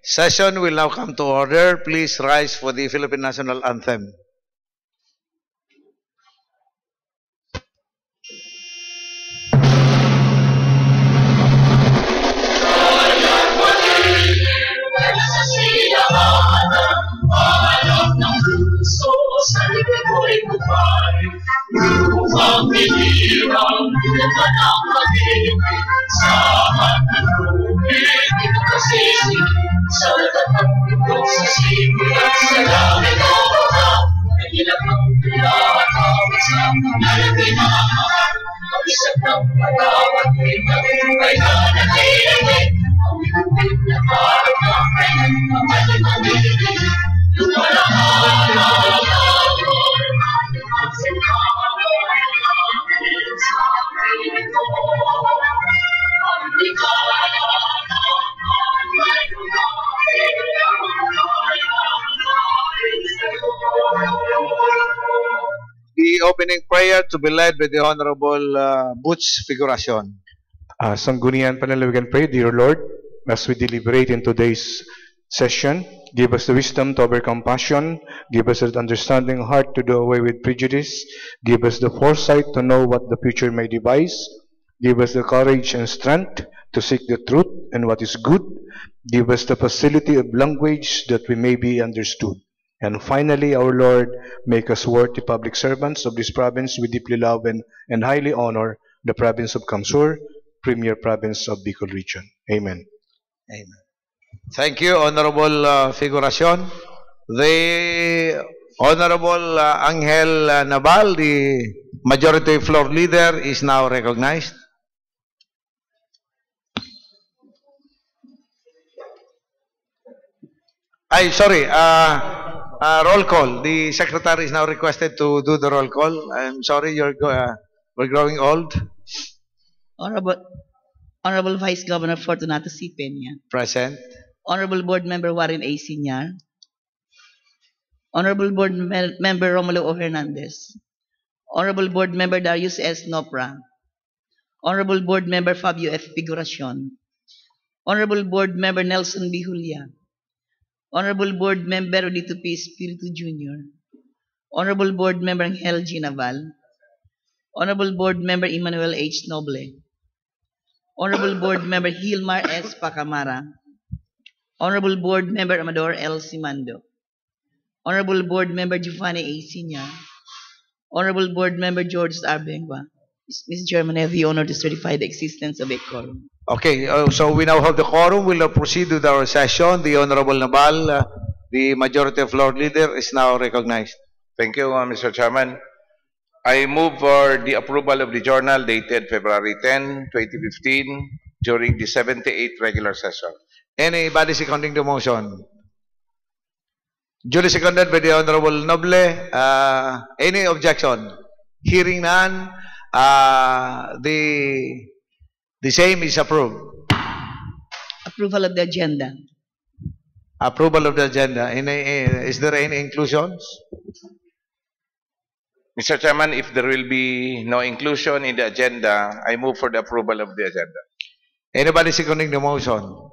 Session will now come to order. Please rise for the Philippine National Anthem. Upang pinirang naman ang pag-ibig sa mananubig kasisi sa lahat ng sa simulat sa langit o baba nagilang ang lahat ang isang nalaginahan ang isang ng patawad ay nagpay na natiligid ang ikupit na parang ang kayo ang ating pamilin lumalahan na The opening prayer to be led by the Honorable Butch Figuracion. Sanggunian Panalawigan pray, dear Lord, as we deliberate in today's session, give us the wisdom to overcome passion, give us the understanding heart to do away with prejudice, give us the foresight to know what the future may devise, give us the courage and strength to seek the truth and what is good, give us the facility of language that we may be understood. And finally, our Lord, make us worthy public servants of this province we deeply love and highly honor, the province of Kamsur, premier province of Bicol region. Amen. Amen. Thank you, Honorable Figuracion. The Honorable Angel Naval, the Majority Floor Leader, is now recognized. Sorry, roll call. The Secretary is now requested to do the roll call. I'm sorry, we're growing old. Honorable Vice Governor Fortunato C. Peña. Present. Honorable Board Member Warren A. Sinyar. Honorable Board Member Romulo O. Hernandez. Honorable Board Member Darius S. Nopra. Honorable Board Member Fabio F. Figuracion. Honorable Board Member Nelson B. Julia. Honorable Board Member Rodito P. Espiritu Jr. Honorable Board Member Angel G. Naval. Honorable Board Member Emmanuel H. Noble. Honorable Board Member Hilmar S. Pacamara. Honorable Board Member Amador L. Simando. Honorable Board Member Giovanni A. Sinya. Honorable Board Member George R. Bengua. Mr. Chairman, I have the honor to certify the existence of a quorum. Okay, so we now have the quorum. We'll now proceed with our session. The Honorable Naval, the Majority Floor Leader, is now recognized. Thank you, Mr. Chairman. I move for the approval of the journal dated February 10, 2015 during the 78th regular session. Anybody seconding the motion? Duly seconded by the Honorable Noble. Any objection? Hearing none, the same is approved. Approval of the agenda. Approval of the agenda. Is there any inclusions? Mr. Chairman, if there will be no inclusion in the agenda, I move for the approval of the agenda. Anybody seconding the motion?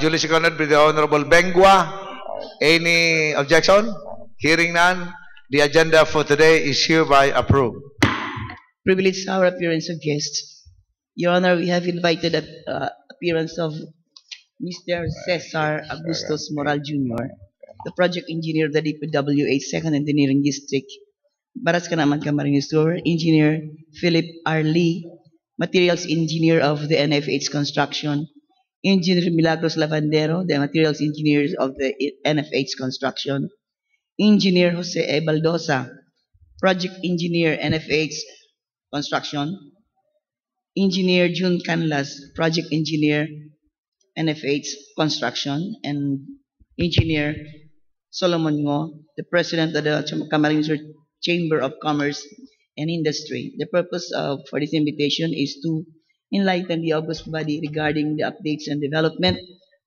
Duly seconded by the Honorable Bengua. Any objection? Hearing none, the agenda for today is hereby approved. Privileged our appearance of guests. Your Honor, we have invited the appearance of Mr. Cesar Augustos Moral Jr., the project engineer of the DPWH 2nd Engineering District, Baras Kanaman Camarines Sur, Engineer Philip R. Lee, Materials Engineer of the NFH Construction, Engineer Milagros Lavandero, the Materials Engineer of the NFH Construction, Engineer Jose E. Baldosa, Project Engineer NFH Construction, Engineer June Canlas, Project Engineer NFH Construction, and Engineer Solomon Ngo, the President of the Camarines Sur Chamber of Commerce and Industry. The purpose for this invitation is to enlighten the august body regarding the updates and development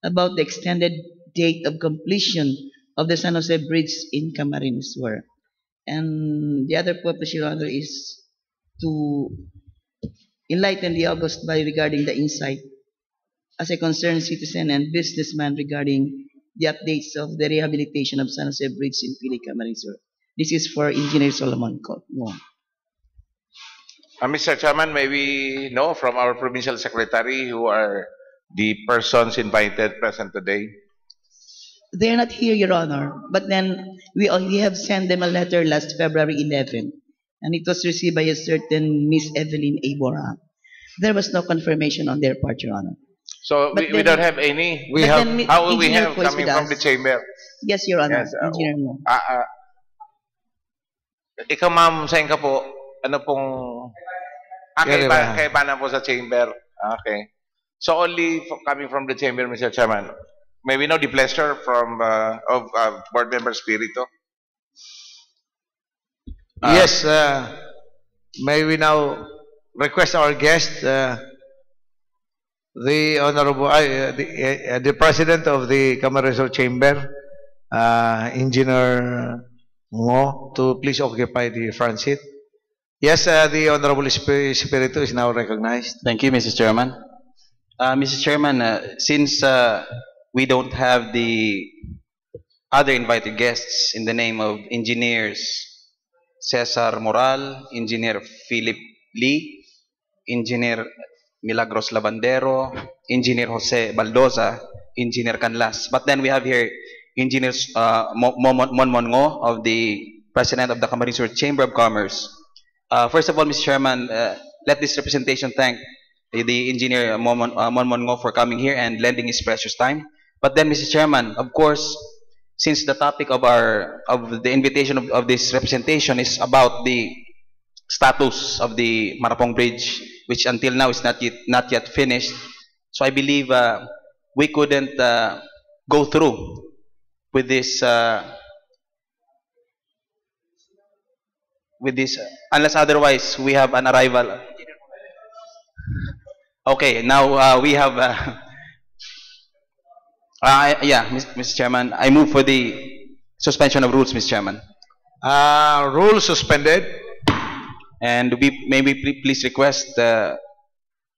about the extended date of completion of the San Jose Bridge in Camarines Sur. And the other purpose, Your Honor, is to enlighten the august body regarding the insight as a concerned citizen and businessman regarding the updates of the rehabilitation of San Jose Bridge in Pili, Camarines Sur. This is for Engineer Solomon Ngo. Mr. Chairman, may we know from our provincial secretary who are the persons invited present today? They are not here, Your Honor, but then we have sent them a letter last February 11, and it was received by a certain Miss Evelyn Abora. There was no confirmation on their part, Your Honor. So But we then- don't have any. We have, How will we Engineer have Ko is coming with from us. the chamber? Yes, Your Honor. Yes, Engineer Ngo. Ikaw ma'am, saan ka po? Ano pong... Yeah, diba? Kay na po sa chamber. Okay. So only coming from the chamber, Mr. Chairman. May we know the pleasure from of Board Member Spirito? Yes, may we now request our guest, the Honorable, the President of the Camarines Sur Chamber, Engineer Ngo, to please occupy the front seat. Yes, the Honorable Spirito is now recognized. Thank you, Mr. Chairman. Mr. Chairman, since we don't have the other invited guests in the name of Engineers Cesar Moral, Engineer Philip Lee, Engineer Milagros Labandero, Engineer Jose Baldoza, Engineer Canlas. But then we have here Engineer Monmon Ngo of the President of the Camarines Sur Chamber of Commerce. First of all, Mr. Chairman, let this representation thank the Engineer Monmon Ngo for coming here and lending his precious time. But then, Mr. Chairman, of course, since the topic of the invitation of this representation is about the status of the Marapong Bridge, which until now is not yet finished, so I believe we couldn't go through with this unless otherwise we have an arrival. Okay, now we have. Yeah, Mr. Chairman, I move for the suspension of rules, Mr. Chairman. Rule suspended. And maybe please request the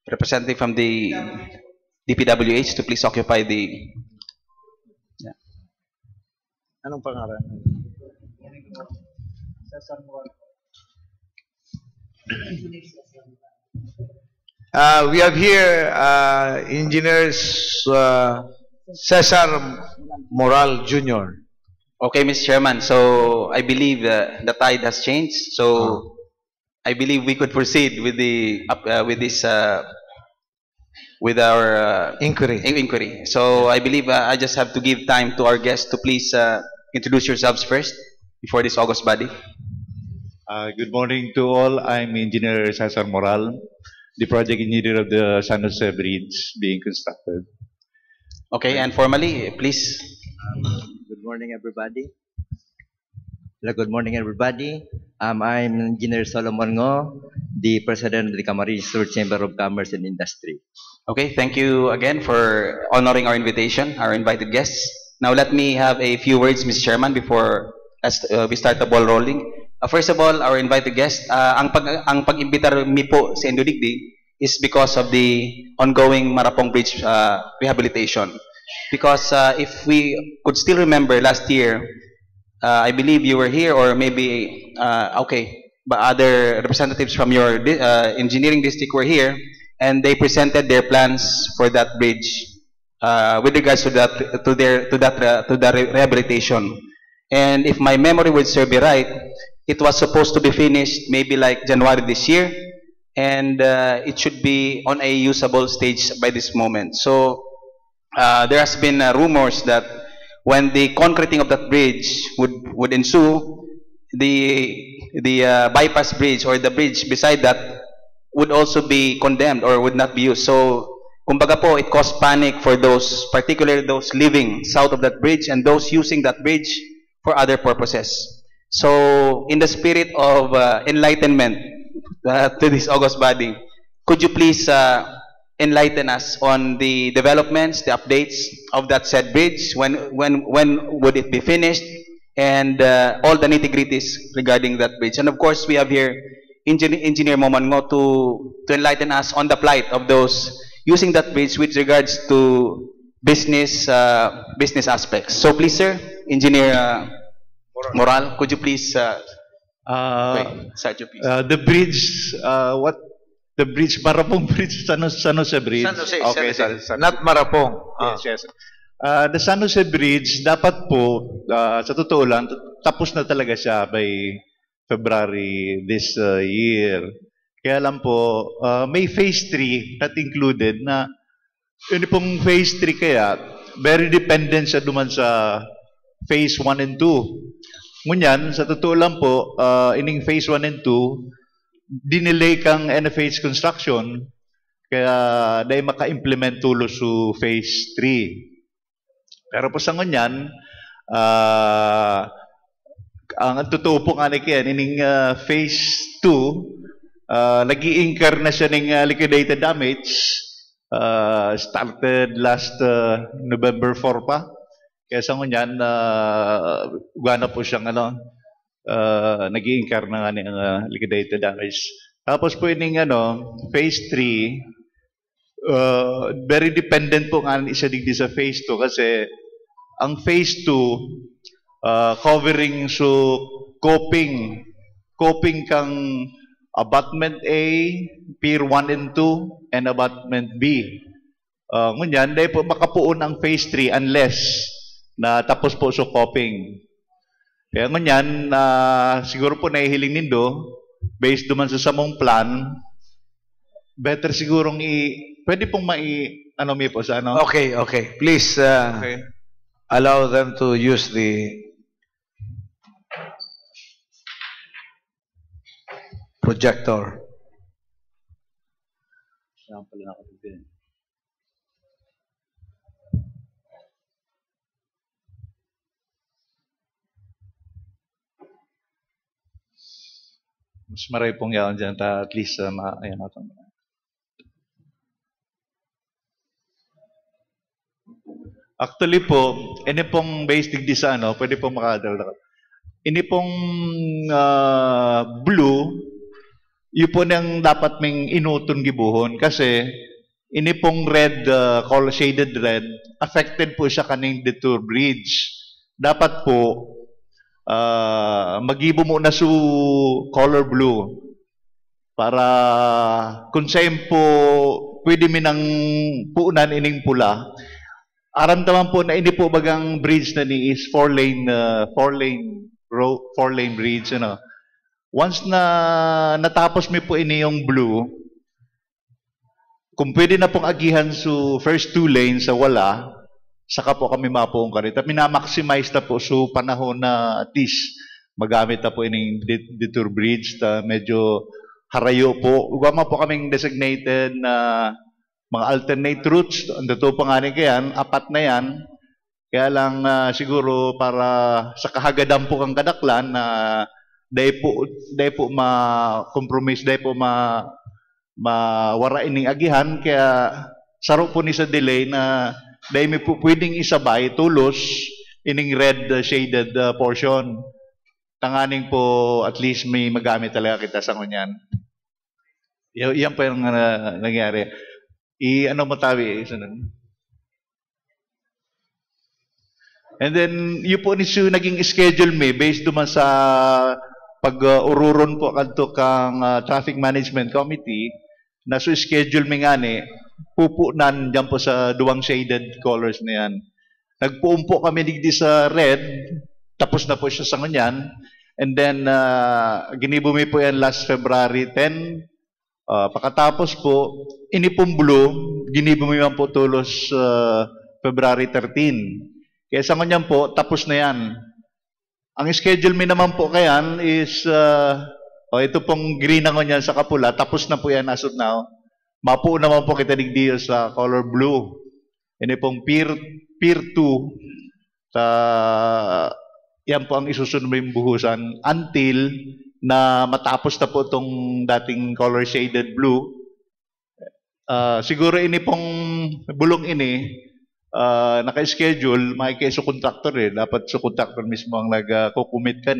representative from the DPWH to please occupy the. Yeah. Anong pangalan? We have here Engineers Cesar Moral Jr. Okay, Mr. Chairman. So I believe the tide has changed. So I believe we could proceed with the with our inquiry. So I believe I just have to give time to our guests to please introduce yourselves first before this August body. Good morning to all. I'm Engineer Cesar Moral, the project engineer of the San Jose Bridge being constructed. Okay, and formally, please. Good morning, everybody. Hello, good morning, everybody. I'm Engineer Solomon Ngo, the President of the Camarines Sur Chamber of Commerce and Industry. Okay, thank you again for honoring our invitation, our invited guests. Now let me have a few words, Mr. Chairman, before we start the ball rolling. First of all, our invited guest, ang pag-imbitar mi po sa Indodigdig is because of the ongoing Marapong Bridge rehabilitation. Because if we could still remember last year, I believe you were here, or maybe but other representatives from your engineering district were here, and they presented their plans for that bridge with regards to that rehabilitation. And if my memory would serve me right, it was supposed to be finished maybe like January this year, and it should be on a usable stage by this moment. So there has been rumors that when the concreting of that bridge would ensue, the bypass bridge or the bridge beside that would also be condemned or would not be used. So kumbaga po, it caused panic for those, particularly those living south of that bridge and those using that bridge for other purposes. So in the spirit of enlightenment to this August body, could you please enlighten us on the developments, the updates of that said bridge? When would it be finished? And all the nitty-gritties regarding that bridge. And of course, we have here Engineer Monmon Ngo to enlighten us on the plight of those using that bridge with regards to business aspects. So please, sir, Engineer Moral, could you please start your piece? The bridge, the bridge, Marapong Bridge, San Jose Bridge. San Jose, Okay, San Jose. San Jose. Not Marapong. Yes, yes. The San Jose Bridge, dapat po, sa totoo lang, tapos na talaga siya by February this year. Kaya lang po, may phase 3 not included na yun pong phase 3 kaya, very dependent siya duman sa phase 1 and 2. Ngunyan, sa totoo lang po, ining phase 1 and 2, dinelay kang NFH construction, kaya dahil maka-implement tulos sa phase 3. Pero po sa ngunyan, ang totoo po nga niyan, ining phase 2, nag-i-incur na siya ng liquidated damage, started last November 4 pa. Kaya sa ngunyan, gana po siyang nag-i-incur na nga ng liquidated damage. Tapos po ining phase 3, very dependent po nga isa digdi sa phase 2 kasi ang phase 2 covering so coping kang abutment A, Pier 1 and 2, and abutment B. Ngunyan, dahil po makapuon ang phase 3 unless na tapos po sa coping. Kaya ngunyan, siguro po nahihiling nindo, based duman sa samong plan, better sigurong pwede pong may po sa Okay, okay. Please Okay. allow them to use the projector. Mas maray pong yaon dyan, at least, ayan natin. Actually po, ini pong basic di sa pwede pong makadala. Ini pong blue, yun po nang dapat ming inuton gibuhon kasi ini pong red, color shaded red, affected po siya kaning detour bridge. Dapat po, magibo muna su color blue para kung saan po pwede minang puunan ining pula. Aramdaman po na ini po bagang bridge na ni is four lane bridge Once na natapos mi po ini yung blue, kung pwede na pong agihan su first 2 lanes sa wala, saka po kami mapuong karita. Minamaximize na po su panahon na at least magamit na po ining detour bridge ta medyo harayo po. Ugama po kaming designated na mga alternate routes. Ang totoo pa nga rin kayan, 4 na yan. Kaya lang siguro para sa kahagadan po kang kadaklan na dahil po ma-compromise, dahil po mawara ining agihan. Kaya saro po ni sa delay na dahil may po pwedeng isabay tulos ining red shaded portion. Tanganing po at least may magamit talaga kita sa kunyan. Yan po yung nangyari. Ano mo tabi? And then, yun po naging schedule me based duman sa pag-ururon po kanto kang Traffic Management Committee na so schedule me nga ni pupunan dyan po sa duwang shaded colors na yan. Nagpuun po kami digdi sa red, tapos na po siya sa ngunyan, and then ginibumi po yan last February 10. Pagkatapos po, ini pong blue, ginibumi man po tulos February 13. Kaya sa ngunyan po, tapos na yan. Ang schedule me naman po kayan is, ito pong green na ngunyan sa kapula, tapos na po yan as of now. Mapuo naman po kita digdiyo sa color blue. Ini pong Pier 2, yan po ang isusunod yung buhusan until na matapos na po itong dating color shaded blue. Siguro ini pong bulong ini, naka-schedule, makikaiso contractor dapat sa contractor mismo ang nag-commit ka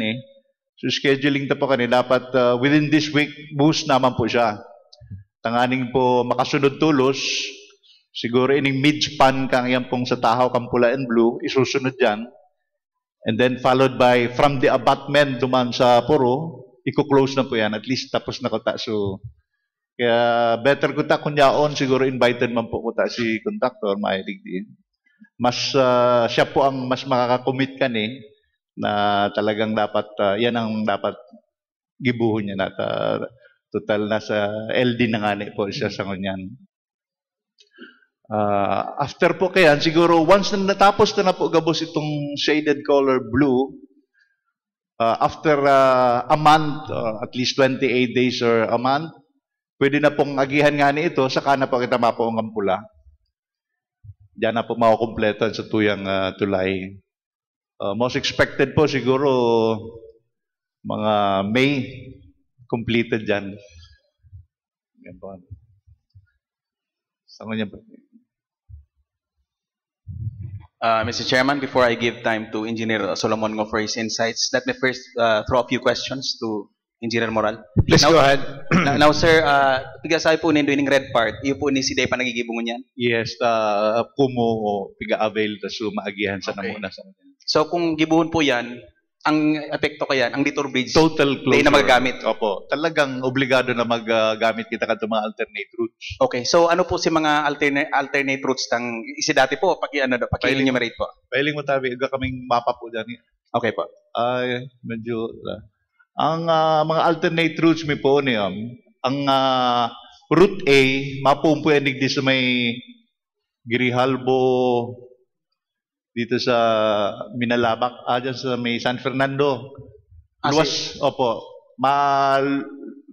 So scheduling ta po dapat within this week, boost naman po siya. Tanganing po makasunod tulos, Siguro ining mid-span kang yan pong sa Tahaw kang pula and blue, isusunod yan. And then followed by, from the abutment duman sa Puro, i-close na po yan. At least tapos na ko ta. So, kaya better ko ta kunyaon, siguro invited man po ko ta si conductor, mahilig din. Mas, siya po ang mas makakakommit ka ni, na talagang dapat, yan ang dapat gibuhon niya na. Total nasa LD na nga po siya sa ngunyan. After po kayan, siguro once na natapos na po gabos itong shaded color blue, after a month, at least 28 days or a month, pwede na pong agihan nga ni ito, saka na po kita mapoong ang pula. Diyan na po makukumpleto sa tuyang tulay. Most expected po siguro mga May, completed dyan. Yan po. Saan niya ba? Mr. Chairman, before I give time to Engineer Solomon Ngo for his insights, let me first throw a few questions to Engineer Moral. Please go ahead. Now, sir, pigasabi po nindo ining red part, iyo po ni si Day pa nagigibungon yan? Yes, pumo piga-avail ta so maagihan sa namuna sa So kung gibuhon po yan, ang epekto kaya ang detour bridge, total closure. Day na magagamit. Opo, talagang obligado na maggamit kita kadto mga alternate routes. Okay, so ano po si mga alternate routes tang isi dati po paki-enumerate po. Pailing mo tabi aga kaming mapa po dyan. Okay po. Ay, medyo ang mga alternate routes mi po niyo. Ang route A mapumpuyan di sa may Grijalbo dito sa Minalabak, dyan sa may San Fernando. Luwas, opo.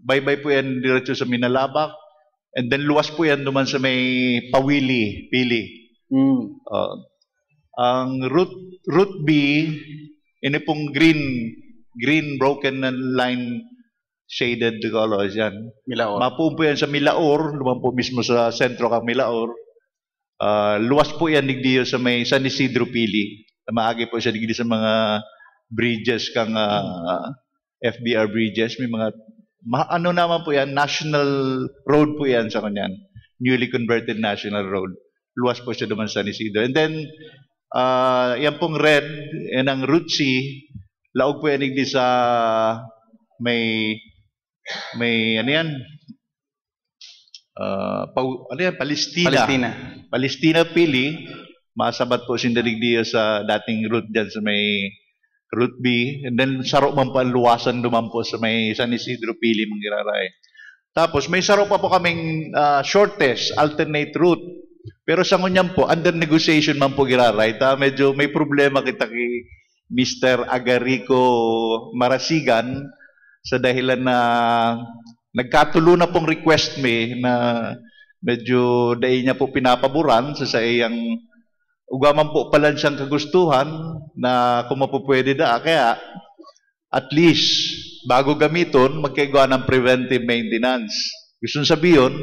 Bye-bye po yan diretso sa Minalabak. And then luwas po yan duman sa may Pawili, Pili. Ang route B, ini pong green broken line shaded colors yan. Milaor. Mapumpo yan sa Milaor, luman po mismo sa sentro kang Milaor. Luwas po yan digdiyo sa may San Isidro Pili. Maagi po siya digdi sa mga bridges kang FBR bridges. May mga ano naman po yan, national road po yan sa kanyan. Newly converted national road. Luwas po siya duman sa San Isidro. And then, yan pong red, yan ang Route C, laog po yan digdi sa may ano yan, Palestina Pili, masabat po sindalig diya sa dating route dyan sa may Route B. And then saro man po ang luwasan duman po sa may San Isidro Pili manggiraray. Tapos may saro pa po kaming shortest alternate route. Pero sa ngunyan po, under negotiation man po giraray. Medyo may problema kita kay Mr. Agarico Marasigan sa dahilan na nagkatulo na pong request na medyo dahil niya po pinapaboran sa iyang ugaman po pala siyang kagustuhan na kung mapupwede da. Kaya at least bago gamiton, magkaigawa ng preventive maintenance. Gusto sabihin,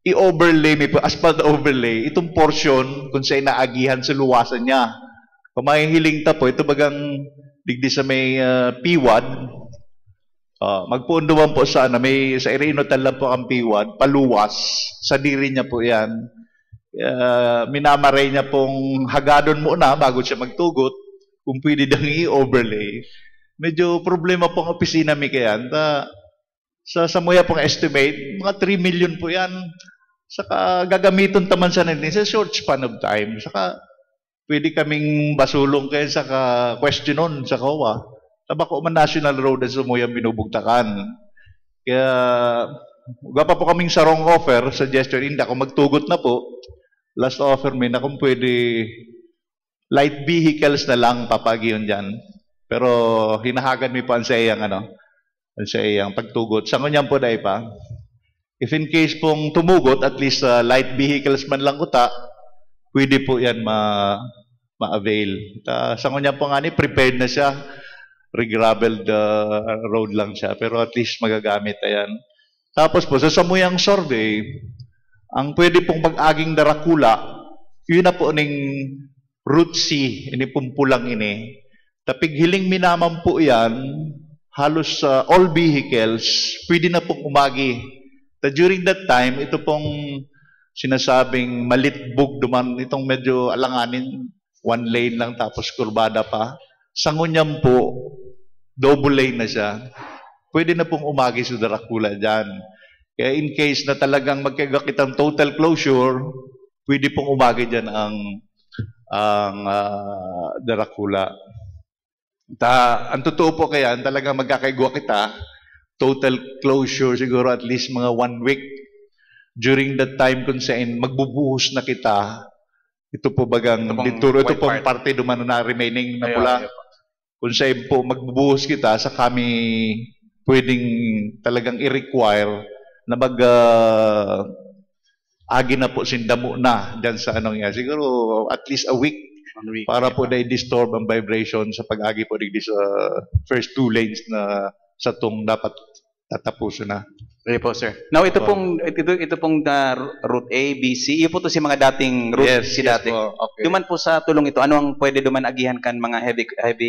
i-overlay, may asphalt overlay, itong portion kung saan naagihan sa luwasan niya. Kung mahihiling ta po, ito bagang digdi sa may P1, magpuunduan po sa may sa Irinotan lang po ang P1, paluwas, sa diri niya po yan. Minamaray niya pong hagadon muna bago siya magtugot, kung pwede dang i-overlay. Medyo problema pong opisina mi kayan. Sa muya pong estimate, mga 3 million po yan. Saka gagamiton taman sa natin sa short span of time. Saka pwede kaming basulong kayo sa questionon sa COA. Tabako man national road at sumuyang binubugtakan. Kaya, gapa po kaming sarong offer, suggestion, hindi ako magtugot na po. Last offer may na kung pwede light vehicles na lang papagiyon dyan. Pero hinahagan mi pa sa iyang pagtugot. Sa ngunyan po dahil pa, if in case pong tumugot, at least light vehicles man lang uta, pwede po yan ma-avail. Sa ngunyan po nga prepared na siya. Re-graveled road lang siya. Pero at least magagamit. Ayan. Tapos po, sa samuyang survey, ang pwede pong pag-aging darakula, yun na po ning Route C, ini pumpulang ini. Tapig hiling minaman po yan, halos all vehicles, pwede na pong umagi. During that time, ito pong sinasabing malitbog duman, itong medyo alanganin, one lane lang tapos kurbada pa. Sa Ngunyam po, double lane na siya. Pwede na pong umagi sa Dracula dyan. Kaya in case na talagang magkagakit ang total closure, pwede pong umagi dyan ang Dracula. Ang totoo po kaya, talagang magkakaigwa kita, total closure siguro at least mga 1 week. During that time kung saan magbubuhos na kita, ito po bagang detour, ito pong parte duman na remaining na pula. Kung saan po magbubuhos kita, sa kami pwedeng talagang i-require na agi na po sindamo na dyan sa anong yan. Siguro at least a week para po na i-disturb ang vibration sa pag-agi po sa first 2 lanes na sa tong dapat tatapusin na. Okay po, sir. Now, ito pong route A, B, C. Iyo po to si mga dating route dati. Po. Okay. Duman po sa tulong ito, ano ang pwede duman agihan kan mga heavy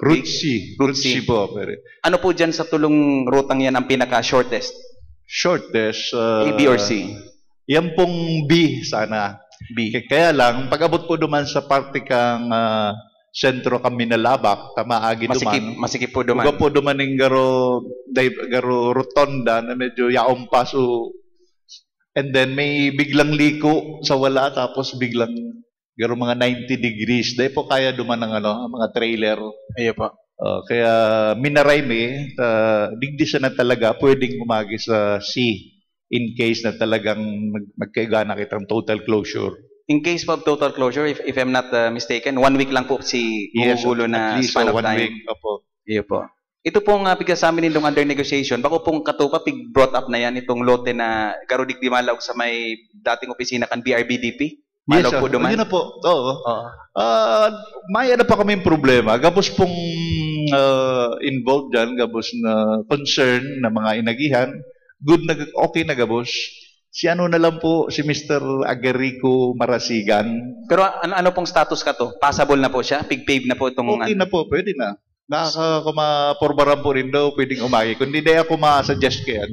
Route C. Route C po. Pero, ano po dyan sa tulong rutang yan ang pinaka-shortest? Shortest? A, B, or C? Yan pong B sana. B. Kaya lang, pag abot po duman sa parte kang sentro kami na labak, tamaagi duman. Masikip po duman. Uga po duman ng garo rotonda na medyo yaong pa. So, and then may biglang liko sa wala, tapos biglang garo mga 90 degrees. Dahil po kaya duman ng mga trailer. Ayo po. Kaya minaray me, digdisa na talaga, pwedeng umagi sa C in case na talagang magkaigana kitang total closure. In case of total closure, if I'm not mistaken, 1 week lang po si gugulo na span of time. 1 week. Opo. Iyo po. Ito pong pigkasama nindong under negotiation, bako pong katupa, brought up na yan, itong lote na garudik di malaw sa may dating opisina kan BRBDP. Malaw po duman. Yun na po. Oo. May pa kaming problema. Gabos pong involved dyan, gabos na concern na mga inagihan. Good na, okay na gabos. Si ano na lang po, si Mr. Agarico Marasigan. Pero ano pong status ka to? Passable na po siya? Pig-pave na po itong... Okay na po, pwede na. Nakakaporbaran po rin daw, pwedeng umagi. Kundi di ako ma-suggest kaya.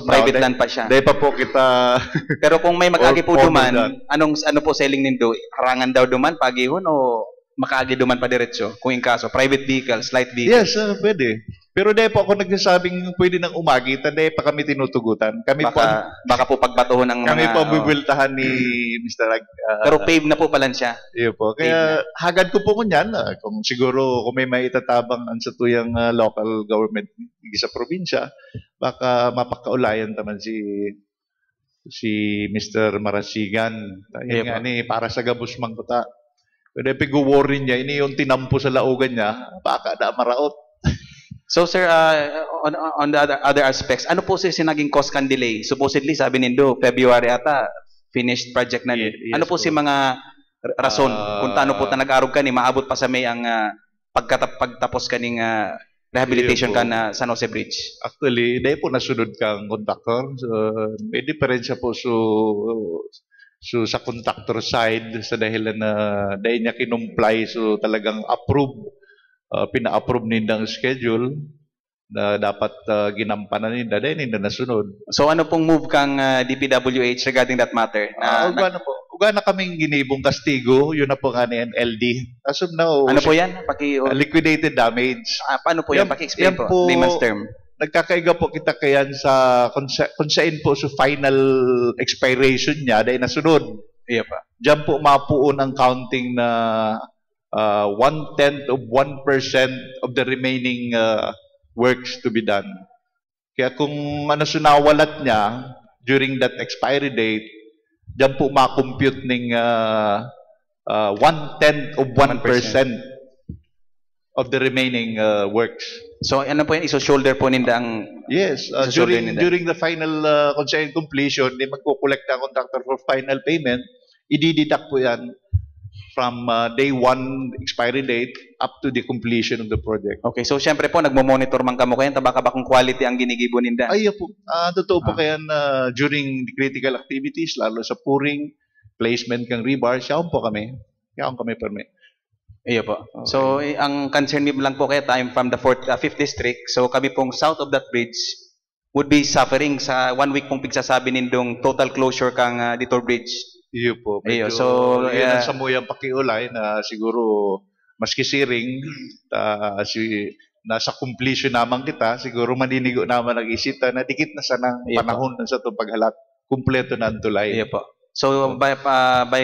Private land pa siya. Dahil pa po kita... Pero kung may mag-agi po duman, ano po selling nindo? Harangan daw duman, pagihon o makaagi duman pa diretso? Kung in kaso, private vehicles, light vehicles? Yes, pwede. Pero dahil po ako nagsasabing pwede nang umagi, dahil pa kami tinutugutan. Baka po pagbatuhon ng kami po bibultahan ni Mr. Pero pave na po pala siya. Iyo po. Kaya hagad ko po kunyan. Kung siguro kung may maitatabang ang sa tuyang local government sa probinsya, baka mapakaulayan naman si Mr. Marasigan. Yan nga ni, para sa gabos mangkuta. Pero pag-worry niya, ini yung tinampo sa laugan niya, baka na maraot. So sir, on the other aspects, ano po si naging cause can delay? Supposedly, sabi nindo, February ata, finished project na. Yes, ano po si mga rason kung paano po nag-arog ka ni maabot pa sa may ang pagtapos kaning rehabilitation ka na San Jose Bridge? Actually, dahil po nasunod kang contractor. So, may diferensya po sa contractor side sa dahilan na dahil niya kinumply, so talagang pina-approve nindang schedule na dapat ginampanan ninda dahil ninda nasunod. So ano pong move kang DPWH regarding that matter? Uga na kaming ginibong kastigo, yun na po nga ni NLD. As of now, ano po yan? Liquidated damage. Paano po yan? Paki-explain po. Layman's term. Nagkakaiga po kita kayan sa kung saan po sa final expiration niya dahil nasunod. Iya pa. Diyan po mapuon ang counting na 1/10 of 1% of the remaining works to be done. Kaya kung sunawalat niya during that expiry date, diyan po ma-compute ng 1/10 of 1% of the remaining works. So ano po yan? Iso-shoulder po ninda ang... Yes. During the final completion, di magkukolect ang contractor for final payment, i-deduct po yan from day 1 expiry date up to the completion of the project. Okay, so syempre po, nagmo-monitor man kamo kayo, baka kung quality ang ginigibo ninda? Ay, po. Totoo po kaya during the critical activities, lalo sa pouring, placement kang rebar, siyaon po kami. Siyaon kami permit. Iyo po. Okay. So, ang concern niyo lang po kaya, I'm from the 5th district, so kami pong south of that bridge, would be suffering sa 1 week pong pigsasabi nindong total closure kang Detour Bridge. Iyo po. Iyo, Medyo, so, yun ang samuyang pakiulay na siguro maski siring nasa completion naman kita, siguro maninigo naman ang isita na dikit na sanang Iyo panahon na sa itong paghalat. Kumpleto na ang tulay. Iyo po. So by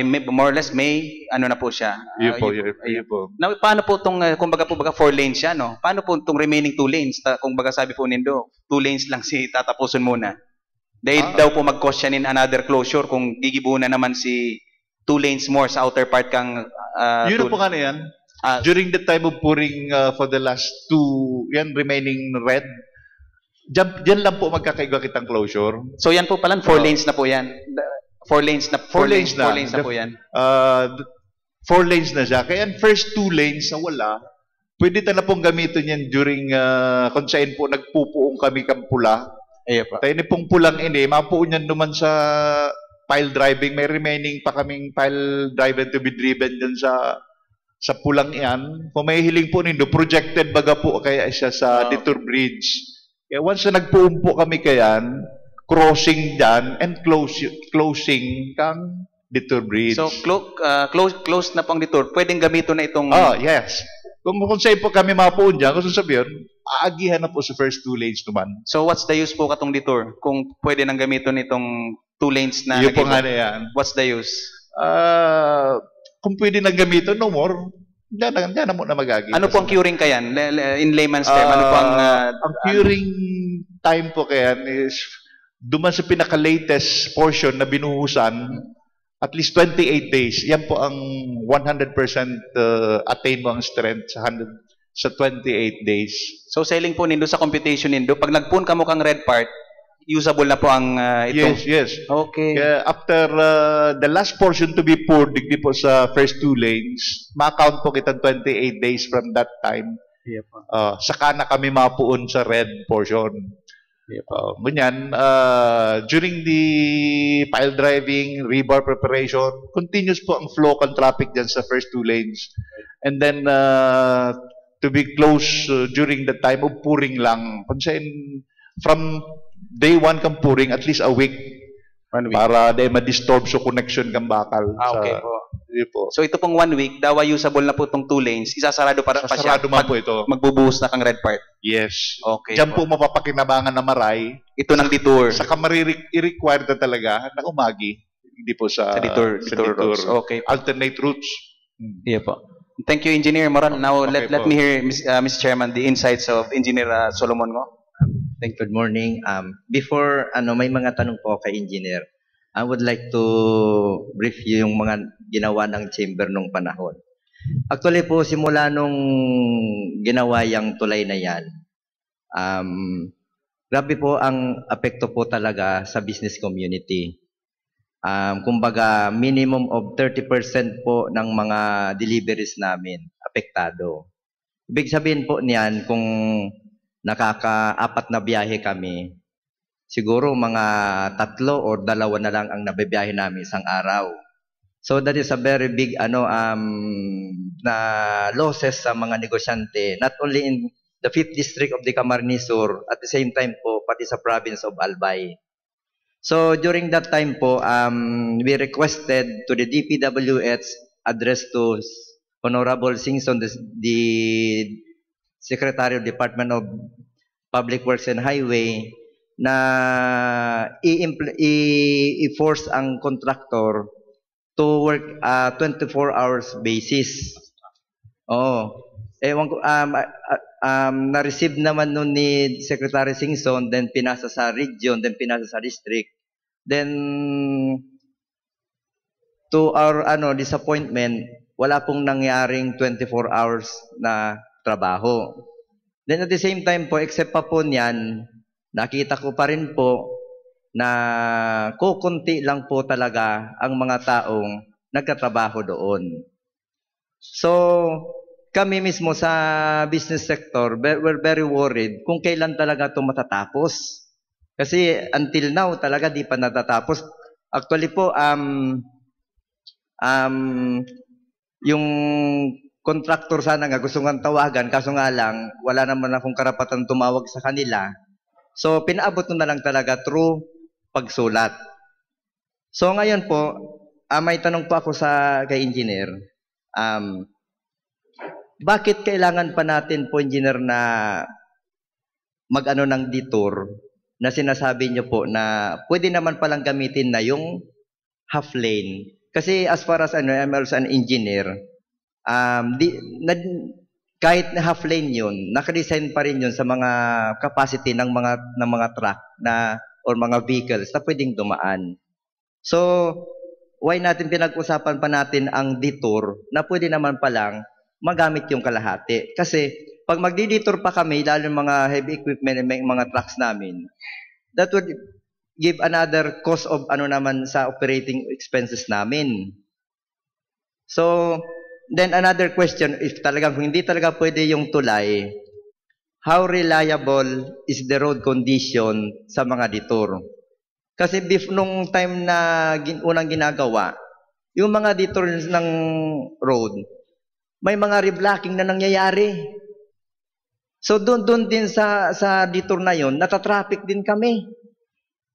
May, more or less May, ano na po siya? Iyo po. Now, paano po itong, kumbaga 4 lanes siya, no? Paano po itong remaining 2 lanes? Kumbaga sabi po nindo, 2 lanes lang si tatapusin muna. Dahil daw po mag-caution in another closure kung gigibuo na naman si 2 lanes more sa outer part kang... Yun po nga na yan. During the time of pouring for the last 2, yan remaining red, dyan lang po magkakaiba kitang closure. So yan po pala, 4 lanes na po yan. 4 lanes na po yan. 4 lanes na siya. Kaya ang first 2 lanes na wala, pwede na pong gamitin yan during kung saan po nagpupuong kami kang pula. Tayo ni pong pulang ini, mapuon yan naman sa pile driving. May remaining pa kaming pile driving to be driven dyan sa pulang yan. Kung may hiling po nindo, projected baga po kaya siya sa Detour Bridge. Kaya once na nagpuong po kami kayan, crossing dyan and closing kang Detour Bridge. So close na pang Detour. Pwedeng gamito na itong... Yes. Kung saan po kami mapuon dyan, kung sabihin, aagihan na po sa first 2 lanes naman. So what's the use po katong Detour? Kung pwede nang gamiton itong 2 lanes na... Yung po nga na yan. What's the use? Kung pwede nang gamiton, no more. Diyan na mo na mag-agi. Ano po ang curing kayan? In layman's term, ano po ang... ang curing time po kayan is duman sa pinaka-latest portion na binuhusan, at least 28 days. Yan po ang 100% attain mo ang strength sa 28 days. So, selling po nindo sa computation nindo, pag nagpun ka mo kang red part, usable na po ang ito? Yes. Okay. After the last portion to be poured, digdi po sa first 2 lanes, ma-count po kitang 28 days from that time. Saka na kami mapuon sa red portion. Ganyan, during the pile driving, rebar preparation, continuous po ang flow ng traffic dyan sa first 2 lanes. And then, to be close during the time of pouring lang. From day 1 kang pouring, at least a week. 1 week. Para di ma-disturb sa connection kang bakal. Okay po. So ito pong 1 week, dawa usable na po itong 2 lanes, isasarado pa siya. Sasarado man po ito. Magbubuhos na kang red part. Yes. Okay. Diyan po mapapakinabangan na maray. Ito ng Detour. Saka i-require na talaga na umagi. Hindi po sa Detour routes. Okay. Alternate routes. Iya po. Thank you, Engineer Moran. Now, let me hear, Mr. Chairman, the insights of Engineer Solomon Ngo. Good morning. Before, may mga tanong po kay Engineer. I would like to brief you yung mga ginawa ng chamber nung panahon. Actually po, simula nung ginawa yung tulay na yan, grabe po ang apekto po talaga sa business community. Kumbaga, minimum of 30% po ng mga deliveries namin apektado. Ibig sabihin po niyan, kung nakaka-4 na biyahe kami, siguro mga 3 or 2 na lang ang nabibiyahe namin isang araw. So that is a very big na losses sa mga negosyante, not only in the 5th district of the Camarines Sur, at the same time po pati sa province of Albay. So during that time po, we requested to the DPWH, addressed to Honorable Singson, the Secretary of Department of Public Works and Highway, na i-force ang contractor to work 24 hours basis. Ewan ko, na-receive naman nun ni Secretary Singson, then pinasa sa region, then pinasa sa district. Then, to our disappointment, wala pong nangyaring 24 hours na trabaho. Then at the same time po, except pa po niyan, nakita ko pa rin po na kukunti lang po talaga ang mga taong nagtatrabaho doon. So, kami mismo sa business sector, we're very worried kung kailan talaga ito matatapos. Kasi until now, talaga di pa natatapos. Actually po, yung contractor sana nga gusto nga tawagan, kaso nga lang, wala naman akong karapatan tumawag sa kanila. So, pinaabot ko na lang talaga through pagsulat. So, ngayon po, may tanong po ako kay engineer. Bakit kailangan pa natin po, engineer, na mag-ano ng detour na sinasabi nyo po na pwede naman palang gamitin na yung half lane? Kasi as far as I'm also an engineer, kahit na half lane yun, nakadesign pa rin yun sa mga capacity ng mga truck or mga vehicles na pwedeng dumaan. So, why natin pinag-usapan pa natin ang detour na pwede naman palang magamit yung kalahati? Kasi pag magdi-detour pa kami, lalo mga heavy equipment, mga trucks namin, that would give another cost of naman sa operating expenses namin. So, then another question, if talagang hindi talaga pwede yung tulay, how reliable is the road condition sa mga detour? Kasi nung time na unang ginagawa, yung mga detour ng road, may mga reblocking na nangyayari. So doon din sa detour na yon, nata-traffic din kami.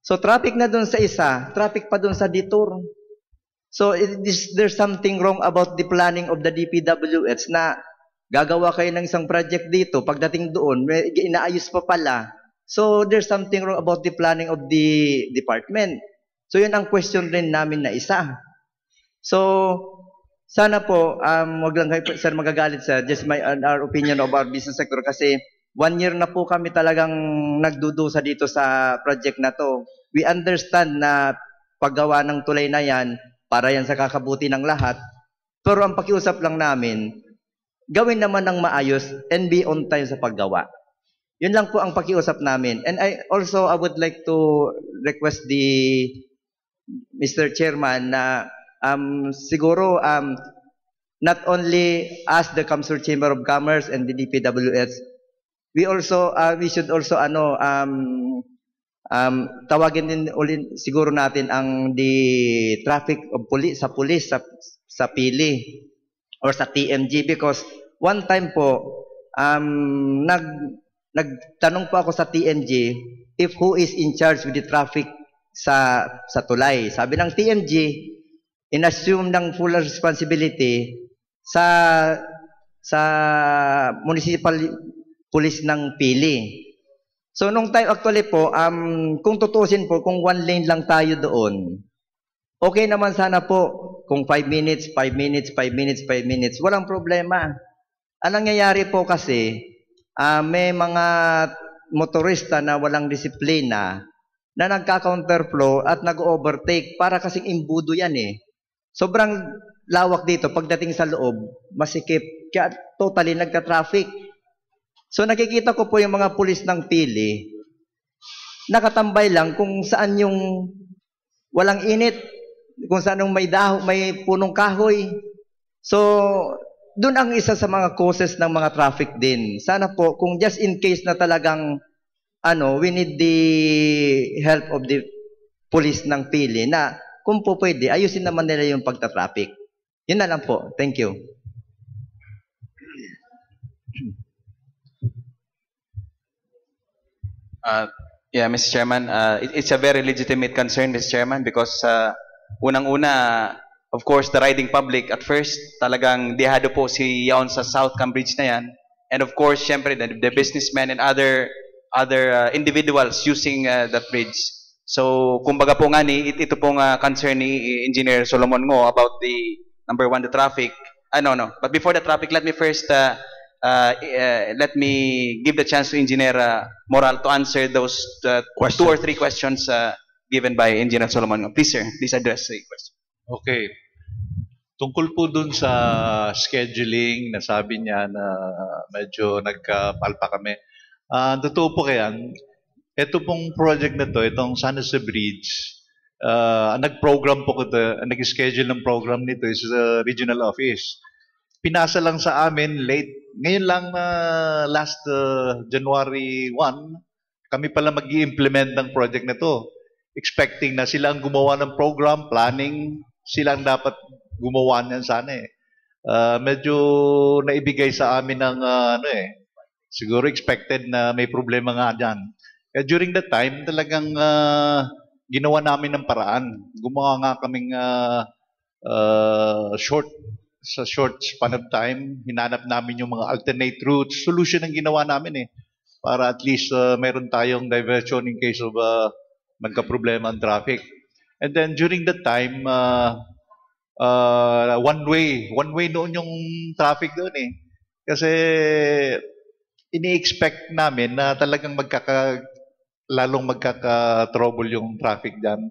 So traffic na doon sa isa, traffic pa doon sa detour. So there's something wrong about the planning of the DPWH na gagawa kayo ng isang project dito, pagdating doon, inaayos pa pala. So there's something wrong about the planning of the department. So yun ang question rin namin na isa. So sana po, wag lang kayo, sir, magagalit, sir. Just our opinion of our business sector kasi 1 year na po kami talagang nagdudusa dito sa project na to. We understand na paggawa ng tulay na yan, para yan sa kakabuti ng lahat. Pero ang pakiusap lang namin, gawin naman ng maayos and be on time sa paggawa. Yun lang po ang pakiusap namin. And I would like to request Mr. Chairman na siguro not only us, the Kamsur Chamber of Commerce and the DPWH, we should also tawagin din ulit siguro natin ang the traffic of sa pili or sa TMG, because one time po nagtanong po ako sa TMG if who is in charge with the traffic sa tulay. Sabi ng TMG, inassume ng full responsibility sa municipal police ng Pili. So nung time actually po, kung tutusin po, kung 1 lane lang tayo doon, okay naman sana po kung 5 minutes, 5 minutes, 5 minutes, 5 minutes, walang problema. Ang nangyayari po kasi, may mga motorista na walang disiplina na nagka-counterflow at nag-overtake para kasing imbudo yan eh. Sobrang lawak dito pagdating sa loob, masikip, kaya totally nagka-traffic. So nakikita ko po yung mga pulis ng Pili, nakatambay lang kung saan yung walang init, kung saan yung may punong kahoy. So doon ang isa sa mga causes ng mga traffic din. Sana po kung just in case na talagang we need the help of the police ng Pili na kung po pwede, ayusin naman nila yung pagta-traffic. Yun na lang po. Thank you. Yeah, Mr. Chairman, it's a very legitimate concern, Mr. Chairman, because unang-una, of course, the riding public at first, talagang dehado po si yaon sa South Cambridge na yan. And of course, syempre, the businessmen and other individuals using that bridge. So, kumbaga po nga ito pong concern ni Engineer Solomon Ngo about the number 1, the traffic. No. But before the traffic, let me first let me give the chance to Engineer Moral to answer those 2 or 3 questions given by Engineer Solomon Ngo. Please, sir, please address the question. Okay. Tungkol po dun sa scheduling, nasabi niya na medyo nagkapalpa kami. Totoo po kaya, ito pong project na to, itong San Jose Bridge, nag-program po ito, nag-schedule ng program nito is the regional office. Pinasa lang sa amin late, ngayon lang last January 1, kami pala mag-i-implement ng project na to. Expecting na sila ang gumawa ng program, planning, sila ang dapat gumawa niyan sana eh. Medyo naibigay sa amin ng siguro expected na may problema nga dyan. Kaya during that time, talagang ginawa namin ng paraan. Gumawa nga kaming sa short span of time, hinanap namin yung mga alternate routes. Solution ang ginawa namin para at least meron tayong diversion in case of magka-problema ang traffic. And then during that time, one way noon yung traffic doon Kasi ini-expect namin na talagang lalong magkaka-trouble yung traffic dyan.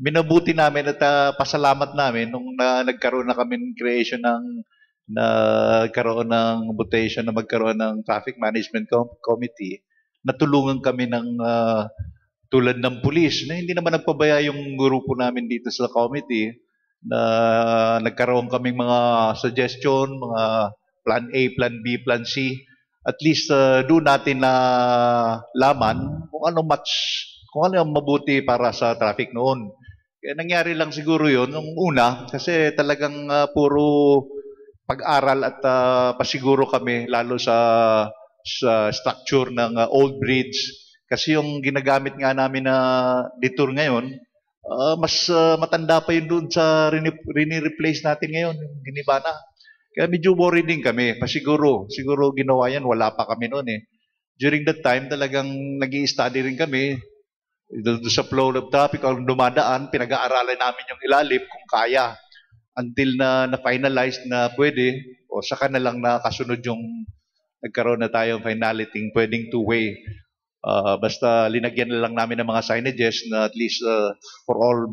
Minabuti namin at pasalamat namin nung nagkaroon na kami ng creation nagkaroon ng mutation na magkaroon ng Traffic Management Committee. Natulungan kami ng tulad ng pulis na hindi naman nagpabaya yung grupo namin dito sa committee na nagkaroon kaming mga suggestion, mga plan A, plan B, plan C. At least doon natin na laman kung ano yung mabuti para sa traffic noon. Kaya nangyari lang siguro yun nung una kasi talagang puro pag-aral at pasiguro kami lalo sa structure ng old bridge. Kasi yung ginagamit nga namin na detour ngayon, mas matanda pa yun doon sa rini-replace natin ngayon, yung Ginibana. Kaya medyo worried din kami. Siguro ginawa yan, wala pa kami noon During that time, talagang nag-i-study rin kami doon sa flow of traffic. Kung dumadaan, pinag-aaralan namin yung ilalim kung kaya. Until na-finalize na pwede, o saka na lang nakasunod yung nagkaroon na tayong finality, pwedeng two-way. Basta linagyan na lang namin ng mga signages na at least for all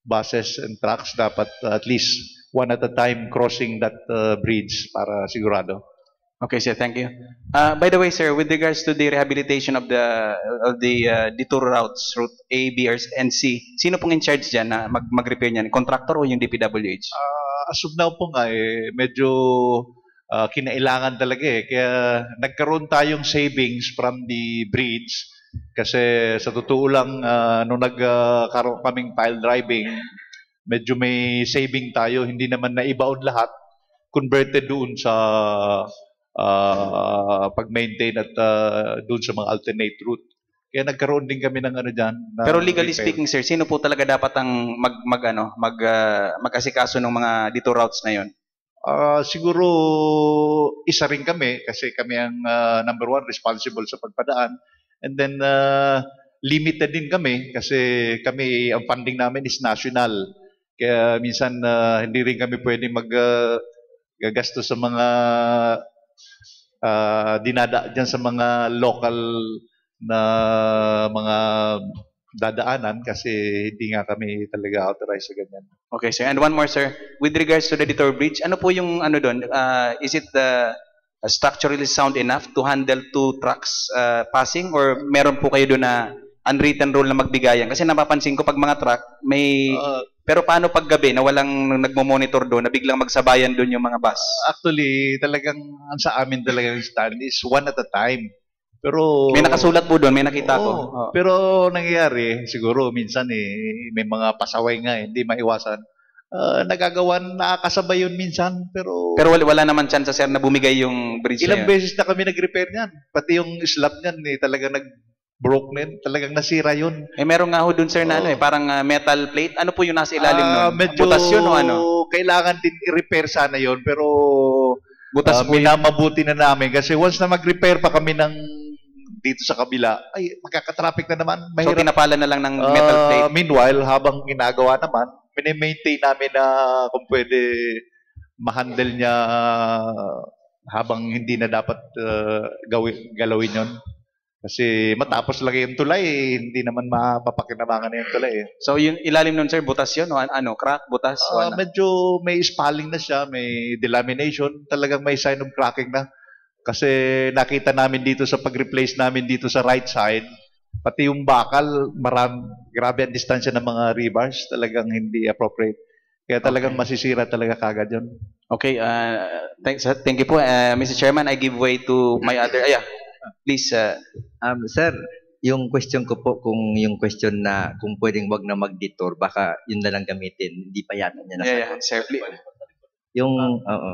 buses and trucks, dapat at least one at a time crossing that bridge para sigurado. Okay, sir. Thank you. By the way, sir, with regards to the rehabilitation of the detour routes, route A, B, and C, sino pong in charge dyan na mag-repair niyan? Contractor o yung DPWH? As of now po nga, medyo kinailangan talaga Kaya nagkaroon tayong savings from the bridge. Kasi sa totoo lang, nung nagkaroon kaming pile driving, medyo may saving tayo, hindi naman naibaon lahat, converted doon sa pag-maintain at doon sa mga alternate route. Kaya nagkaroon din kami ng dyan. Pero legally speaking, sir, sino po talaga dapat ang mag-asikaso ng mga detour routes na yon? Siguro isa rin kami kasi kami ang number one responsible sa pagpadaan. And then limited din kami kasi ang funding namin is national. Kaya minsan hindi rin kami pwedeng gagastos sa mga dinada sa mga local na mga dadaanan kasi hindi nga kami talaga authorized sa ganyan. Okay, sir. And one more, sir. With regards to the detour bridge, ano po yung doon? Is it structurally sound enough to handle 2 trucks passing or meron po kayo doon na unwritten rule na magbigayan? Kasi napapansin ko pag mga truck, may... pero paano pag gabi na walang nagmo-monitor doon na biglang magsabayan doon yung mga bus? Actually, talagang sa amin talagang stand is one at a time. Pero may nakasulat po doon, may nakita ko. Pero nangyayari, siguro minsan may mga pasaway nga hindi maiwasan. Nagagawan, nakakasabay yun minsan, pero wala naman chance, sir, na bumigay yung bridge ilang beses na kami nag-repair niyan. Pati yung slab niyan, talagang nag-broke na yun. Talagang nasira yun. Meron nga ho dun, sir, na parang metal plate. Ano po yung nasa ilalim nun? Medyo butasyon o ano? Kailangan din i-repair sana yun, pero butas po minamabuti na namin. Kasi once na mag-repair pa kami dito sa kabila, ay, magkaka-traffic na naman. So, Mahirap. tinapala na lang ng metal plate? Meanwhile, habang ginagawa naman, mini-maintain namin na kung pwede ma-handle niya habang hindi na dapat galawin yon. Kasi matapos lang yung tulay, hindi naman mapapakinabangan na yung tulay. So, yung ilalim nun, sir, butas yun? O ano, crack, butas? O ano? Medyo may spalling na siya, may delamination, talagang may sign of cracking na. Kasi nakita namin dito sa pag-replace namin dito sa right side, pati yung bakal, grabe ang distansya ng mga rebars, talagang hindi appropriate. Kaya talagang masisira talaga kagad yun. Okay, thank you po. Mr. Chairman, I give way to my other, please. Sir, yung question ko po, kung yung question na kung pwedeng wag na mag-detour, baka yun na lang gamitin, hindi pa yata niya nasagot. Sir, please. Yung, oo.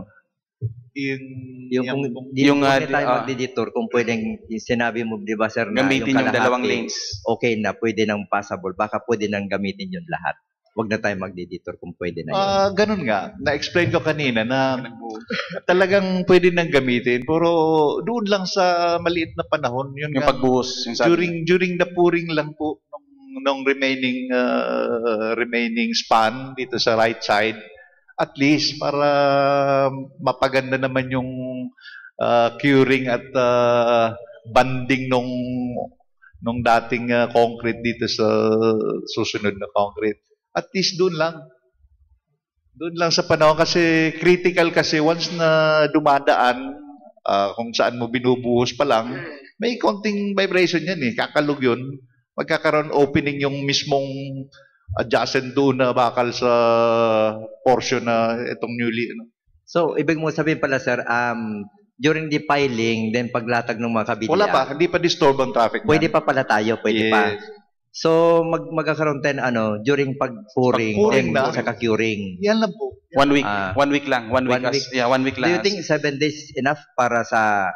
Yung kung tayo magdi-detour, kung pwedeng, yung sinabi mo, di ba sir, na Gamitin yung dalawang lanes. okay na, pwede nang passable, baka pwede nang gamitin yung lahat. Huwag na tayo magdi-detour kung pwede na yun. Ganun nga. Na-explain ko kanina na talagang pwede nang gamitin. Pero doon lang sa maliit na panahon. Yun Yung nga, pagbuhos. Yung sabi. during the pouring lang po nung remaining span dito sa right side, at least para mapaganda naman yung curing at banding nung dating concrete dito sa susunod na concrete. At least doon lang. Doon lang sa panahon kasi critical kasi once na dumadaan kung saan mo binubuhos pa lang, may konting vibration yan eh. Kakalog yun. Magkakaroon opening yung mismong adjacent doon na bakal sa portion na itong newly. So, ibig mo sabihin pala sir, during the piling, then paglatag ng mga kabilya. Wala pa, hindi pa disturb ang traffic. Pwede pa pala tayo, pwede pa. So, magkakaroon tayo during pag-pouring, then saka curing. Yan lang po. 1 week. 1 week lang. 1 week. Yeah, 1 week lang. Do you think 7 days enough para sa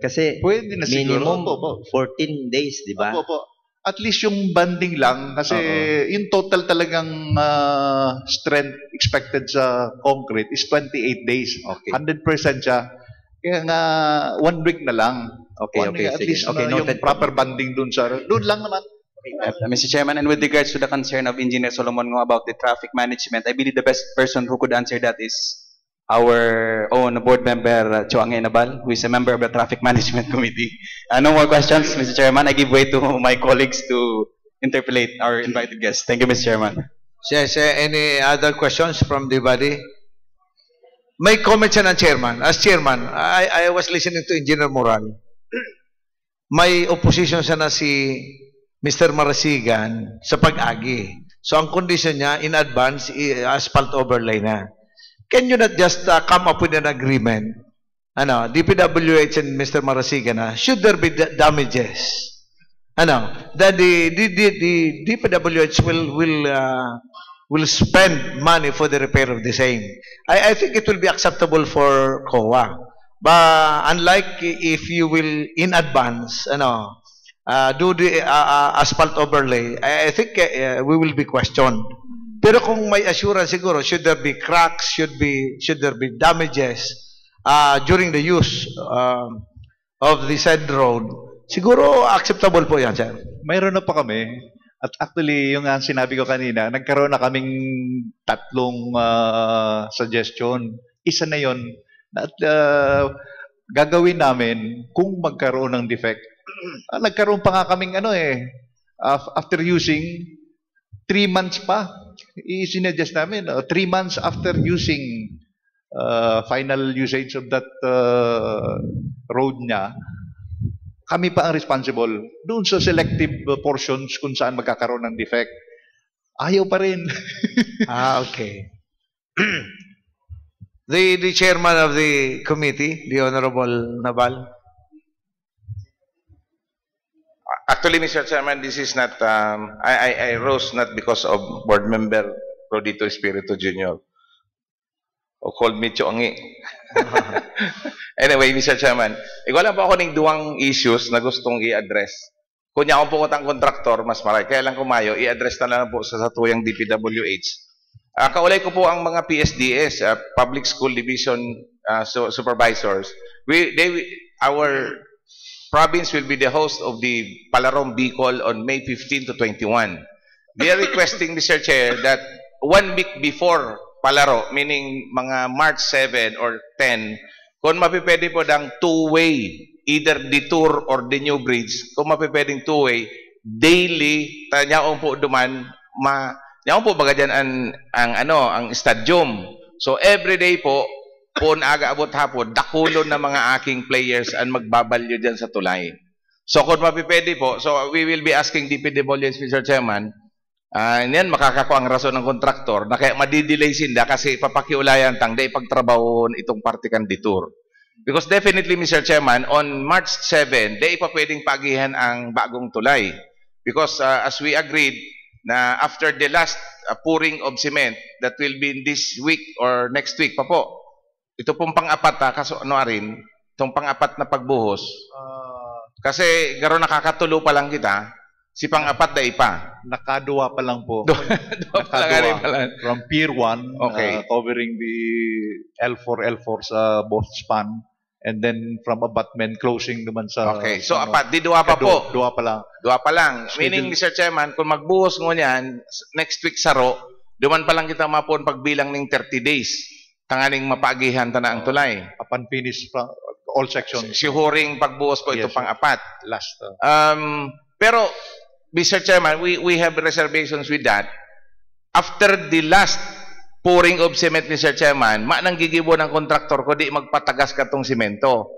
kasi pwede na minimum siguro. 14 days, di ba? Opo. At least yung banding lang kasi yung total talagang strength expected sa concrete is 28 days. Okay. 100% siya. Kaya nga 1 week na lang. Okay, At sige. least Okay, yung noted. proper banding doon lang naman. Mr. Chairman, and with regards to the concern of Engineer Solomon about the traffic management, I believe the best person who could answer that is our own board member, Choangay Nabal, who is a member of the Traffic Management Committee. No more questions, Mr. Chairman. I give way to my colleagues to interpolate our invited guests. Thank you, Mr. Chairman. Yes, any other questions from the body? May comment siya ng chairman. As chairman, I was listening to Engineer Moral. May opposition siya na si Mr. Marasigan sa pag-agi. So ang condition niya, in advance, asphalt overlay na. Can you not just come up with an agreement? DPWH and Mr. Marasigan, should there be damages? That the DPWH will spend money for the repair of the same. I think it will be acceptable for COA. But unlike if you will in advance, do the asphalt overlay, I think we will be questioned. Pero kung may assurance siguro, should there be cracks, should there be damages during the use of the said road, siguro acceptable po yan, sir. Mayroon na pa kami. At actually, yung sinabi ko kanina, nagkaroon na kaming 3 suggestion. Isa na yon at gagawin namin kung magkaroon ng defect. Nagkaroon pa nga kaming after using 3 months pa. I-suggest namin 3 months after using final usage of that road niya, kami pa ang responsible doon sa selective portions kung saan magkakaroon ng defect. Ayaw pa rin. Okay. The chairman of the committee, the Honorable Nabal. Actually, Mr. Chairman, this is not, I rose not because of board member Rodito Espiritu Jr. O called me Choangi. Anyway, Mr. Chairman, wala pa ako ng 2 issues na gustong i-address. Kung niya akong pukotang kontraktor, mas marami. Kaya lang kumayo, i-address na lang po sa tuyang DPWH. Kaulay ko po ang mga PSDS, Public School Division Supervisors. Our province will be the host of the Palarom Bicol on May 15 to 21. They are requesting, Mr. Chair, that 1 week before Palaro, meaning mga March 7 or 10, kung mapipwede po ng 2-way, either detour or the new bridge, kung mapipwedeng 2-way, daily, tanyaon po duman, nyaon po baga dyan ang stadium. So every day po, kung aga abot hapon, dakulon na mga aking players ang magbabalyo dyan sa tulay. So kung mapipwede po, so we will be asking DPWH, Mr. Chairman, yan makakako ang rason ng kontraktor na kaya madidelay sinda kasi papakiulayan tang day pagtrabahon itong partikan detour. Because definitely, Mr. Chairman, on March 7, day pa pwedeng pagihan ang bagong tulay. Because as we agreed na after the last pouring of cement that will be in this week or next week pa po, ito pong pang-apat kaso ano rin, itong pang-apat na pagbuhos. Kasi garo nakakatulo pa lang kita, si pang-apat na ipa. Nakaduwa pa lang po. Duwa pa lang pala. From Pier 1, Okay. covering the L4 sa both span. And then from abutment, closing naman sa... Okay, so apat, di duwa pa po. Duwa pa lang. Duwa pa lang. Meaning, Mr. Chairman, kung magbuhos mo niyan, next week saro, duman pa lang kita mapon pagbilang ng 30 days. Tanganing mapagihan ta na ang tulay. Upon finish, all sections. Sihuring pagbuhos po ito Yes, pang-apat. Last. Pero, Mr. Chairman, we have reservations with that. After the last pouring of cement, Mr. Chairman, nang gigibo ng kontraktor ko, di magpatagas ka tong simento.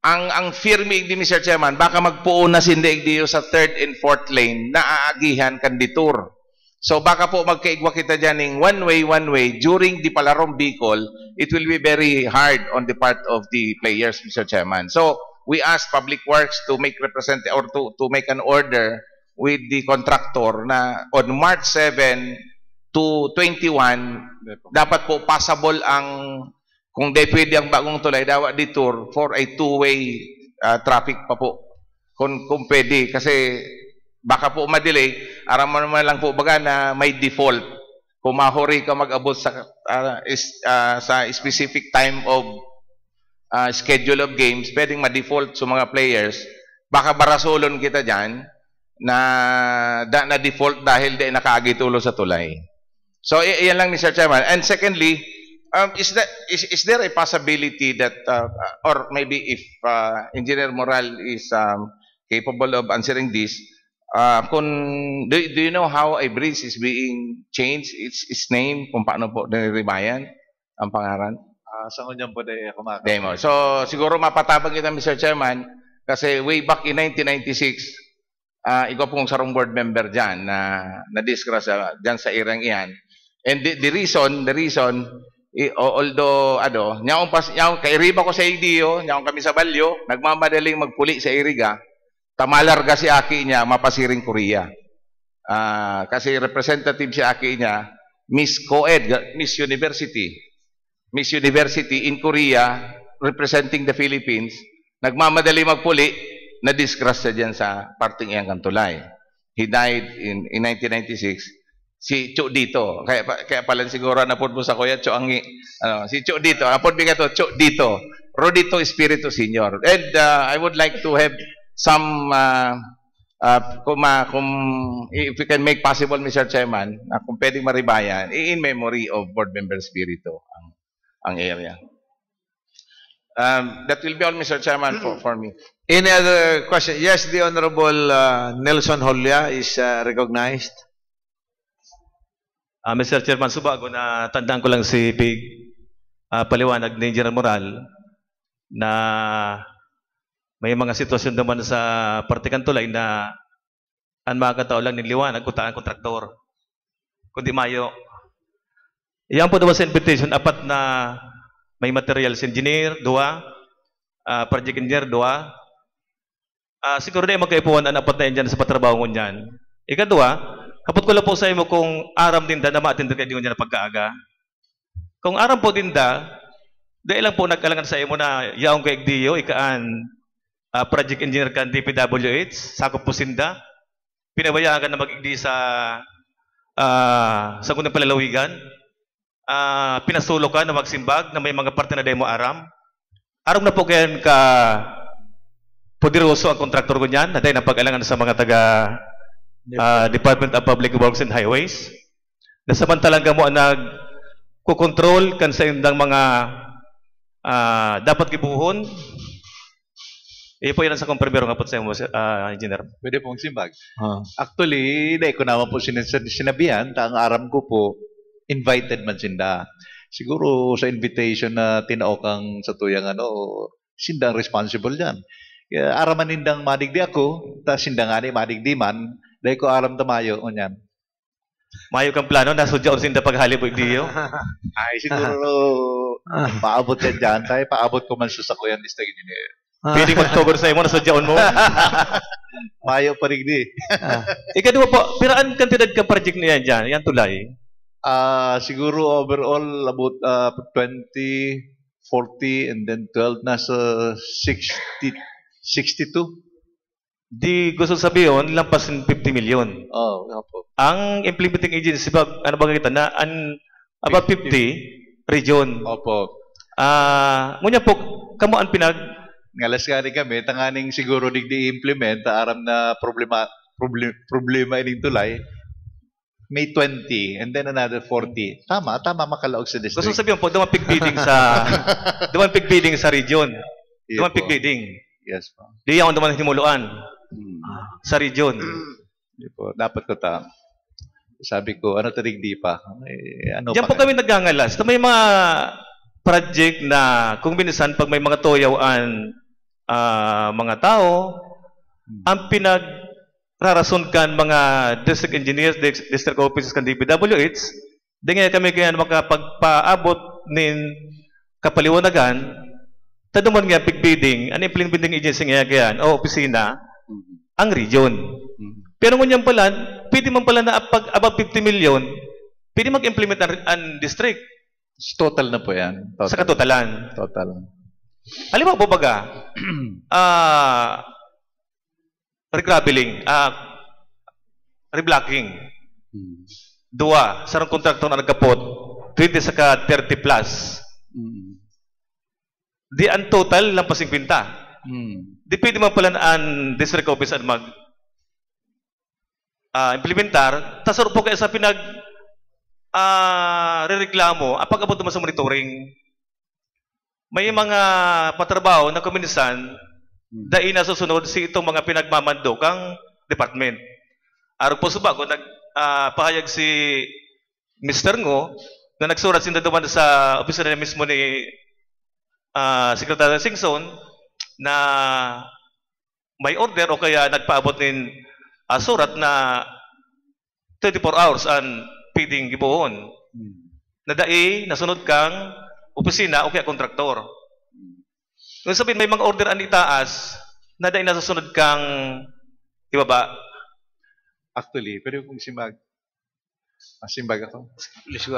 Ang fear mi di, Mr. Chairman, baka magpuon na sindig diyo sa 3rd and 4th lane na aagihan kanditur. So baka po magkaigwa kita dyan ng one way, during the Palarong Bicol, it will be very hard on the part of the players, Mr. Chairman. So we ask Public Works to make or to make an order with the contractor na on March 7 to 21, dapat po passable ang, kung di pwede ang bagong tulay, dapat detour for a two-way traffic pa po. Kung pwede, kasi baka po ma-delay, aram mo naman lang po baga na may default. Kung mahuri ka mag-abot sa specific time of schedule of games, pwedeng ma-default sa mga players. Baka barasolon kita dyan na default dahil di nakaagitulo sa tulay. So, iyan lang, Mr. Chairman. And secondly, is there a possibility that, or maybe if Engineer Moral is capable of answering this, do you know how a bridge is being changed, its name, kung paano po nirimayan ang pangaran? Sa kunyan po dahil kumakita. Demo. So, siguro mapatabang kita, Mr. Chairman, kasi way back in 1996, ikaw pong sarong board member dyan na discuss dyan sa irang iyan. And the reason, although, nyaong kairiba ko sa Idio, nyaong kami sa Balyo, nagmamadaling magpuli sa Iriga, tamalarga si Aki niya, mapasiring Korea. Kasi representative si Aki niya, Miss Coed, Miss University in Korea, representing the Philippines, nagmamadali magpuli, na-discuss siya dyan sa parting iyang kantulay. He died in 1996. Si Cho Dito, kaya pala siguro napod mo sa kuya, Cho Angi, si Cho Dito, napod mo ka to, Cho Dito, Rodito Espiritu Senior. And I would like to have some, if we can make possible, Mr. Chairman, kung pwedeng maribayan, in memory of Board Member Espiritu, ang area. That will be all, Mr. Chairman, for me. Any other question? Yes, the Honorable Nelson Holya is recognized. Mr. Chairman, subago na tandaan ko lang si Big paliwanag ni Engineer Moral na may mga sitwasyon naman sa partikan tulay na ang makakatao lang niliwanag kutaan kontraktor. Kundi mayo. Iyan po daw sa invitation, apat na may materials engineer, 2, project engineer, 2. Siguro na magkaipuan ang apat na yan dyan sa patrabaho ko niyan. Ikadua, kapot ko lang po sa imo kung aram din da na ma-attend kayo niya na pagkaaga. Kung aram po din da, dahil lang po nagkalangan sa imo na yaong kay Igdiyo, ikaan project engineer kan DPWH, sakop po sinda, pinabayaan ka na mag-igdi sa kunang palalawigan, pinasulo ka na magsimbag na may mga parte na demo aram. Aram na po kayan ka poderoso ang kontraktor ko niyan, na dahil napag-alangan sa mga taga Department of Public Works and Highways. Nasamantalang ka mo ang nagkukontrol kan sa indang mga dapat gibuhon. Po yan sa kumprimero nga po sa mo, engineer. Pwede pong simbag. Actually, dahil ko naman po sinabihan, ang aram ko po, invited man sinda. Siguro sa invitation na tinaokang sa tuyang sinda responsible yan. Araman nindang madigdi ako, ta sinda nga ni madigdi man, dahil ko aram tamayo, onyan. Mayo kang plano, nasudya o sinda paghalip o Igdiyo? Ay, siguro, paabot yan dyan, tayo paabot ko man sa kuyan district engineer. Pwede mag-cover sa imo, nasudyaon mo. Mayo parigdi. Ikadua po, piraan kantidad ka project niya dyan, yan tulay? Siguro overall about 20 40 and then 12, nasa 62. Di gusto sabihin, lampas ng 50 million. Oh, opo. Ang implementing agency, ano ba kita na, about 50 region. Opo. Ngunya po, kamo ang pinag... Ngalas gani kami, tanganing siguro di-implement, aram na problema ining tulay, May 20, and then another 40. Tama makalaog sa district. Gusto sabihin po, dumang pig-bidding sa region. Dumang pig-bidding. Yes po. Di ako duman himuluan sa region. Po. Dapat ko sabi ko, ano tarig di pa? Diyan po kami nagangalas. May mga project na kung minsan pag may mga toyawan mga tao, ang pinagrarason kan mga district engineers, district officers kan DPWH, di nga kami kaya makapagpaabot nin kapaliwanagan. Taduman nga pig-bidding, ang implementing agency nga yan, o opisina, ang region. Pero ngunyan pala, pwede man pala na pag above 50 million, pwede mag-implement ang district. Total na po yan. Total. Sa katotalan. Total. Halimbawa po baga, regrabeling, reblocking, dua, sarang kontraktor na nagkapot, 20 saka 30 plus. Di ang total lampas 50. Di pwede man pala ang district office at mag implementar, tasaro po kayo sa pinag rereklamo, pag-abot naman sa monitoring. May mga patrabaho na kuminsan, dahil nasusunod si itong mga pinagmamandokang department. Araw po subago, nagpahayag si Mr. Ngo, na nagsurat sinda duman sa opisina mismo ni Secretary Singson na may order o kaya nagpaabot ng surat na 24 hours ang pwedeng gibuhon. Na dai nasunod kang opisina o kaya kontraktor. Kung sabihin may mga order ang itaas na dai nasusunod kang ibaba. Actually, pero kung masimbag ako.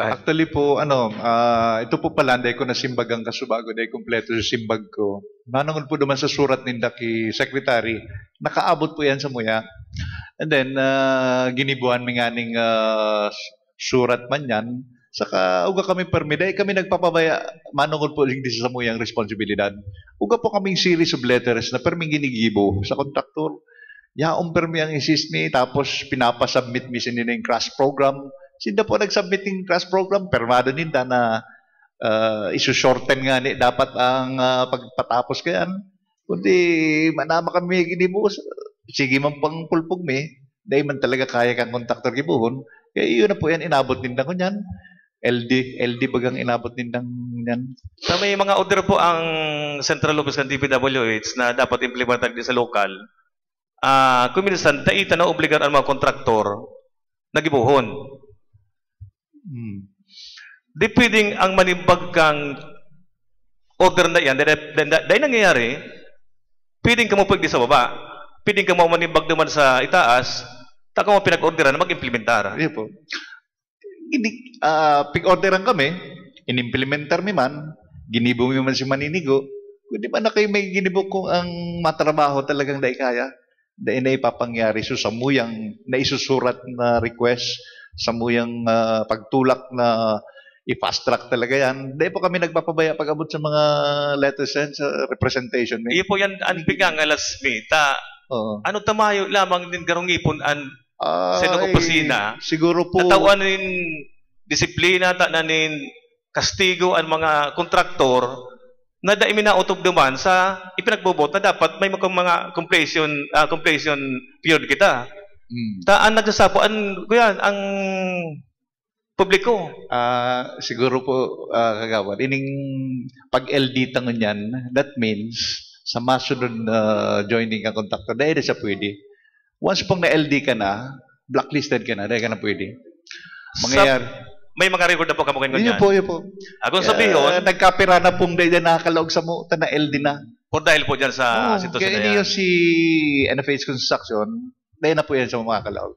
Actually po, ito po pala, dahil ko nasimbag ang kasubago, dahil kompleto sa simbag ko. Manangon po naman sa surat ninda ki Secretary, nakaabot po yan sa muya. And then, ginibuhan mi nganing surat man yan, saka uga kami permi, dahil kami nagpapabaya, manangon po rin sa muyang responsibilidad. Uga po kaming series of letters na perming ginigibo sa kontraktor. Yaong permi ang insist mi, tapos pinapasubmit mi sinina yung crash program. Sinda po nagsubmit yung crash program, permado ninda na isu-shorten nga ni dapat ang pagpatapos kayan. Kundi manama kami ginibo, sige man pang pulpog mi, dahil man talaga kaya kang kontraktor gibuhon. Kaya yun na po yan, inabot ninda ko yan. LD bagang inabot nindang yan. So may mga order po ang Central Office ng DPWH na dapat implementan din sa local. Kung minsan, daita na obligar ang mga kontraktor na gibuhon. Di pwedeng ang manimbag kang order na yan, dahil nangyayari, pwedeng ka mo pwede sa baba, pwedeng ka mo manimbag naman sa itaas, taka mo pinag-orderan na mag-implementar. Iya po. Pig-orderan kami, in-implementar mi man, ginibo mi man si maninigo, kundi man na kayo may ginibo kung ang matrabaho talagang dahi kaya. Dahil na ipapangyari so samuyang na isusurat na request, samuyang pagtulak na i-fast track talaga yan. Dahil po kami nagpapabaya pag-abot sa mga letters and sa representation. Iyo po yan, ang bigang alas mita. Ano tamayo lamang din garong ipon ang senong opisina. Siguro po. Natawan nin disiplina, nin kastigo ang mga kontraktor na dahil minautob naman sa ipinagbobot na dapat may mga completion period kita. Taan nagsasapo ang publiko. Siguro po kagawad. Ining pag-LD tangon yan, that means sa masunod na joining ang kontraktor, dahil sa pwede. Once pong na-LD ka na, blacklisted ka na, dahil ka na pwede. Mangyayari. May mga record na po kamukhin ko niyan. Yun po. Kung sabihin, nagkapira na pong dahil na nakalaog sa mo, na LD na. Por dahil po dyan sa sitwasyon na yan. Kaya niyo si NFH Construction, dahil na po yan sa mga kalaog.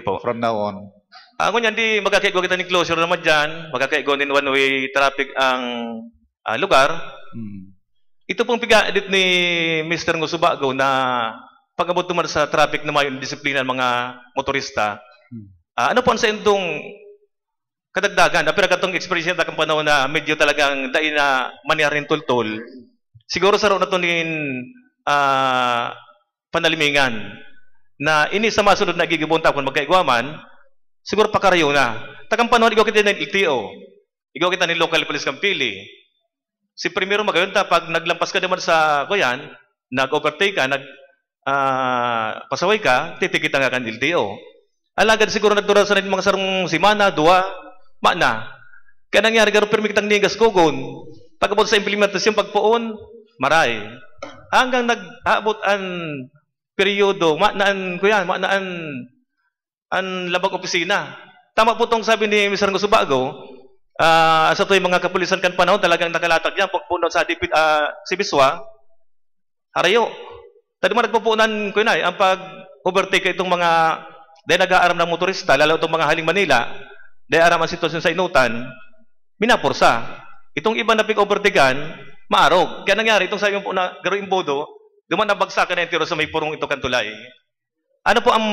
Po. From now on. Kung yan, di magkakaigo kita ng closure naman dyan, magkakaigo din one-way traffic ang lugar. Hmm. Ito pong piga-edit ni Mr. Ngusubago na pag-abot naman sa traffic na mayon disiplina ng mga motorista, ano po ang sa indong kadagdagan? Pero katong experience na panahon na medyo talagang dahil na maniyarin tultol, siguro sa na ito nin panalimingan na ini sa masunod na gigibunta kung magkaigwaman, siguro pakarayo na. Takang panahon, ikaw kita ng LTO, ikaw kita ng local police kampili. Si primero magayunta, pag naglampas ka naman sa kuyan, nag-overtake ka, pasaway ka, titikita nga kan LTO. Alagad siguro nagdura sa mga sarong simana, dua, na. Kaya nangyari, garo pirmi kitang nigas kogon. Pagkabot sa implementasyon, pagpuon, maray. Hanggang nag-aabot ang periodo, manaan ang labag opisina. Tama po itong sabi ni Mr. Ngusubago, sa tuwing mga kapulisan kan panahon, talagang nakalatag yan, pagpuno sa si Biswa, harayo. Tadi mo nagpupunan ko yun ang pag-overtake itong mga dahil nag-aaram ng motorista, lalo itong mga haling Manila, dahil aram ang sitwasyon sa inutan, minapursa. Itong iba na pig-overtakean, maarog. Kaya nangyari, itong sabi mo po na garo imbodo, duman nabagsakan na yung tiro sa may purong ito kantulay. Ano po ang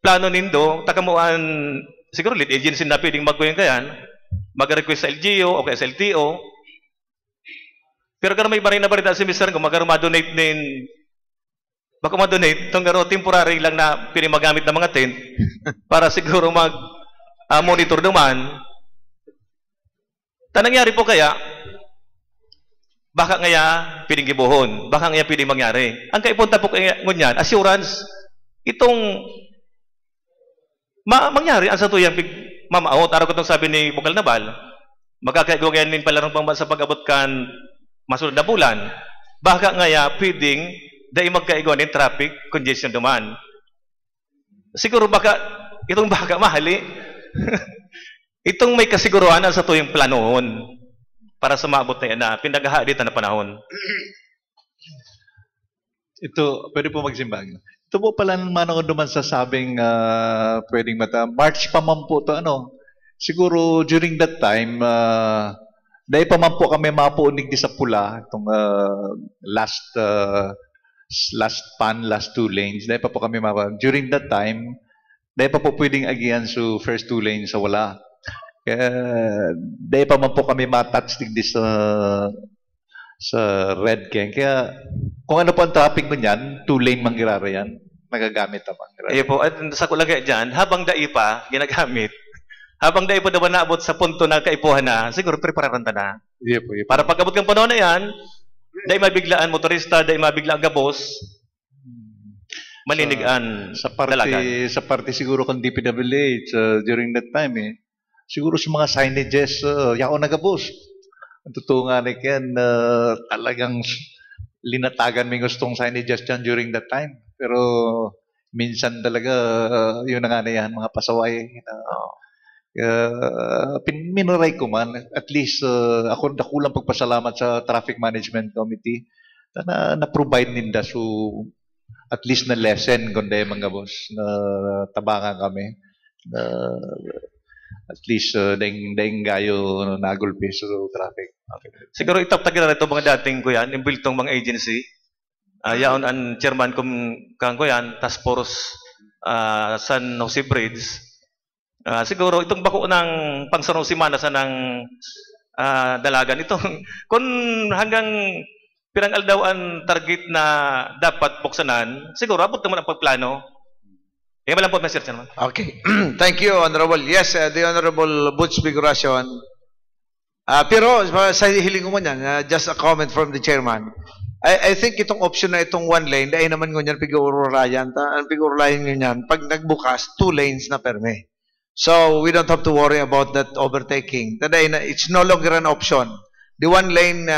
plano nindo? Takamuan, siguro lead agency na pwedeng magkuhin kayan, mag-request sa LGO o kay SLTO. Pero kung may barin na barita si Mr. kung mag-donate din, baka ma-donate, itong garo temporary lang na pinimagamit ng mga tent para siguro mag-monitor naman. Tanangyari po kaya, baka ngaya piling gibuhon, baka ngaya piling mangyari. Ang kaipunta po kaya ngunyan, assurance, itong mangyari, ang sa tuyang mamaot, araw ko itong sabi ni Bukal Nabal, magkakaigwagan pala ng pambansa pag-abot kan masunod na bulan, baka ngaya pwedeng dahil magkaigwan ng traffic congestion duman. Siguro baka, itong baka mahali, itong may kasiguruhan sa tuyong planoon para sa maabot na yan na pinagahalitan na panahon. Ito, pwede po magsimbang. Ito po pala naman ako duman sa sabing pwedeng March pa man po ito, siguro during that time, dahil pa man po kami mapuunig di sa pula, itong last 2 lanes, dahil pa po kami during that time, dahil pa po pwedeng agian sa first 2 lanes sa wala. Dahil pa man po kami matouch di sa red gang. Kaya kung ano po ang traffic mo niyan, 2 lane manggirara yan, magagamit naman. Iyo po, at sa kulagay dyan, habang dai pa ginagamit, habang dai pa daw naabot sa punto na kaipuhan na, siguro prepararanta na. Iyo po. Para pagkabot kang panahon na yan, dahil mabiglaan motorista, dahil mabiglaan gabos, malinigan sa parte siguro kung DPWH during that time siguro sa mga signages yao nagabos. Ang totoo nga yan, talagang linatagan may gustong signages dyan during that time. Pero minsan talaga yun nga na yan, mga pasaway. Minuray ko man, at least ako nakulang pagpasalamat sa Traffic Management Committee na provide ninda so at least na lesson kundi mga boss na tabangan kami at least daing gayo nagulpi sa traffic. Okay. Siguro itaptagin na ito mga dating ko yan, imbiltong mga agency. Yaon ang chairman kang ko yan, Task Force San Jose Bridge. Siguro itong bako ng pangsarong simana sa ng dalagan. Itong, kung hanggang pirang daw ang target na dapat buksanan, siguro abot naman ang pagplano. Yan lang po, Mr. Chairman. Okay. Thank you, Honorable. Yes, the Honorable Butch Biguracion. Pero sa hiling ko mo yan, just a comment from the Chairman. I think itong option na itong 1 lane, dahil naman ngunyan pig-urulayan. Ang pig-urulayan ngunyan, pag nagbukas, 2 lanes na perme. So, we don't have to worry about that overtaking. It's no longer an option. The 1 lane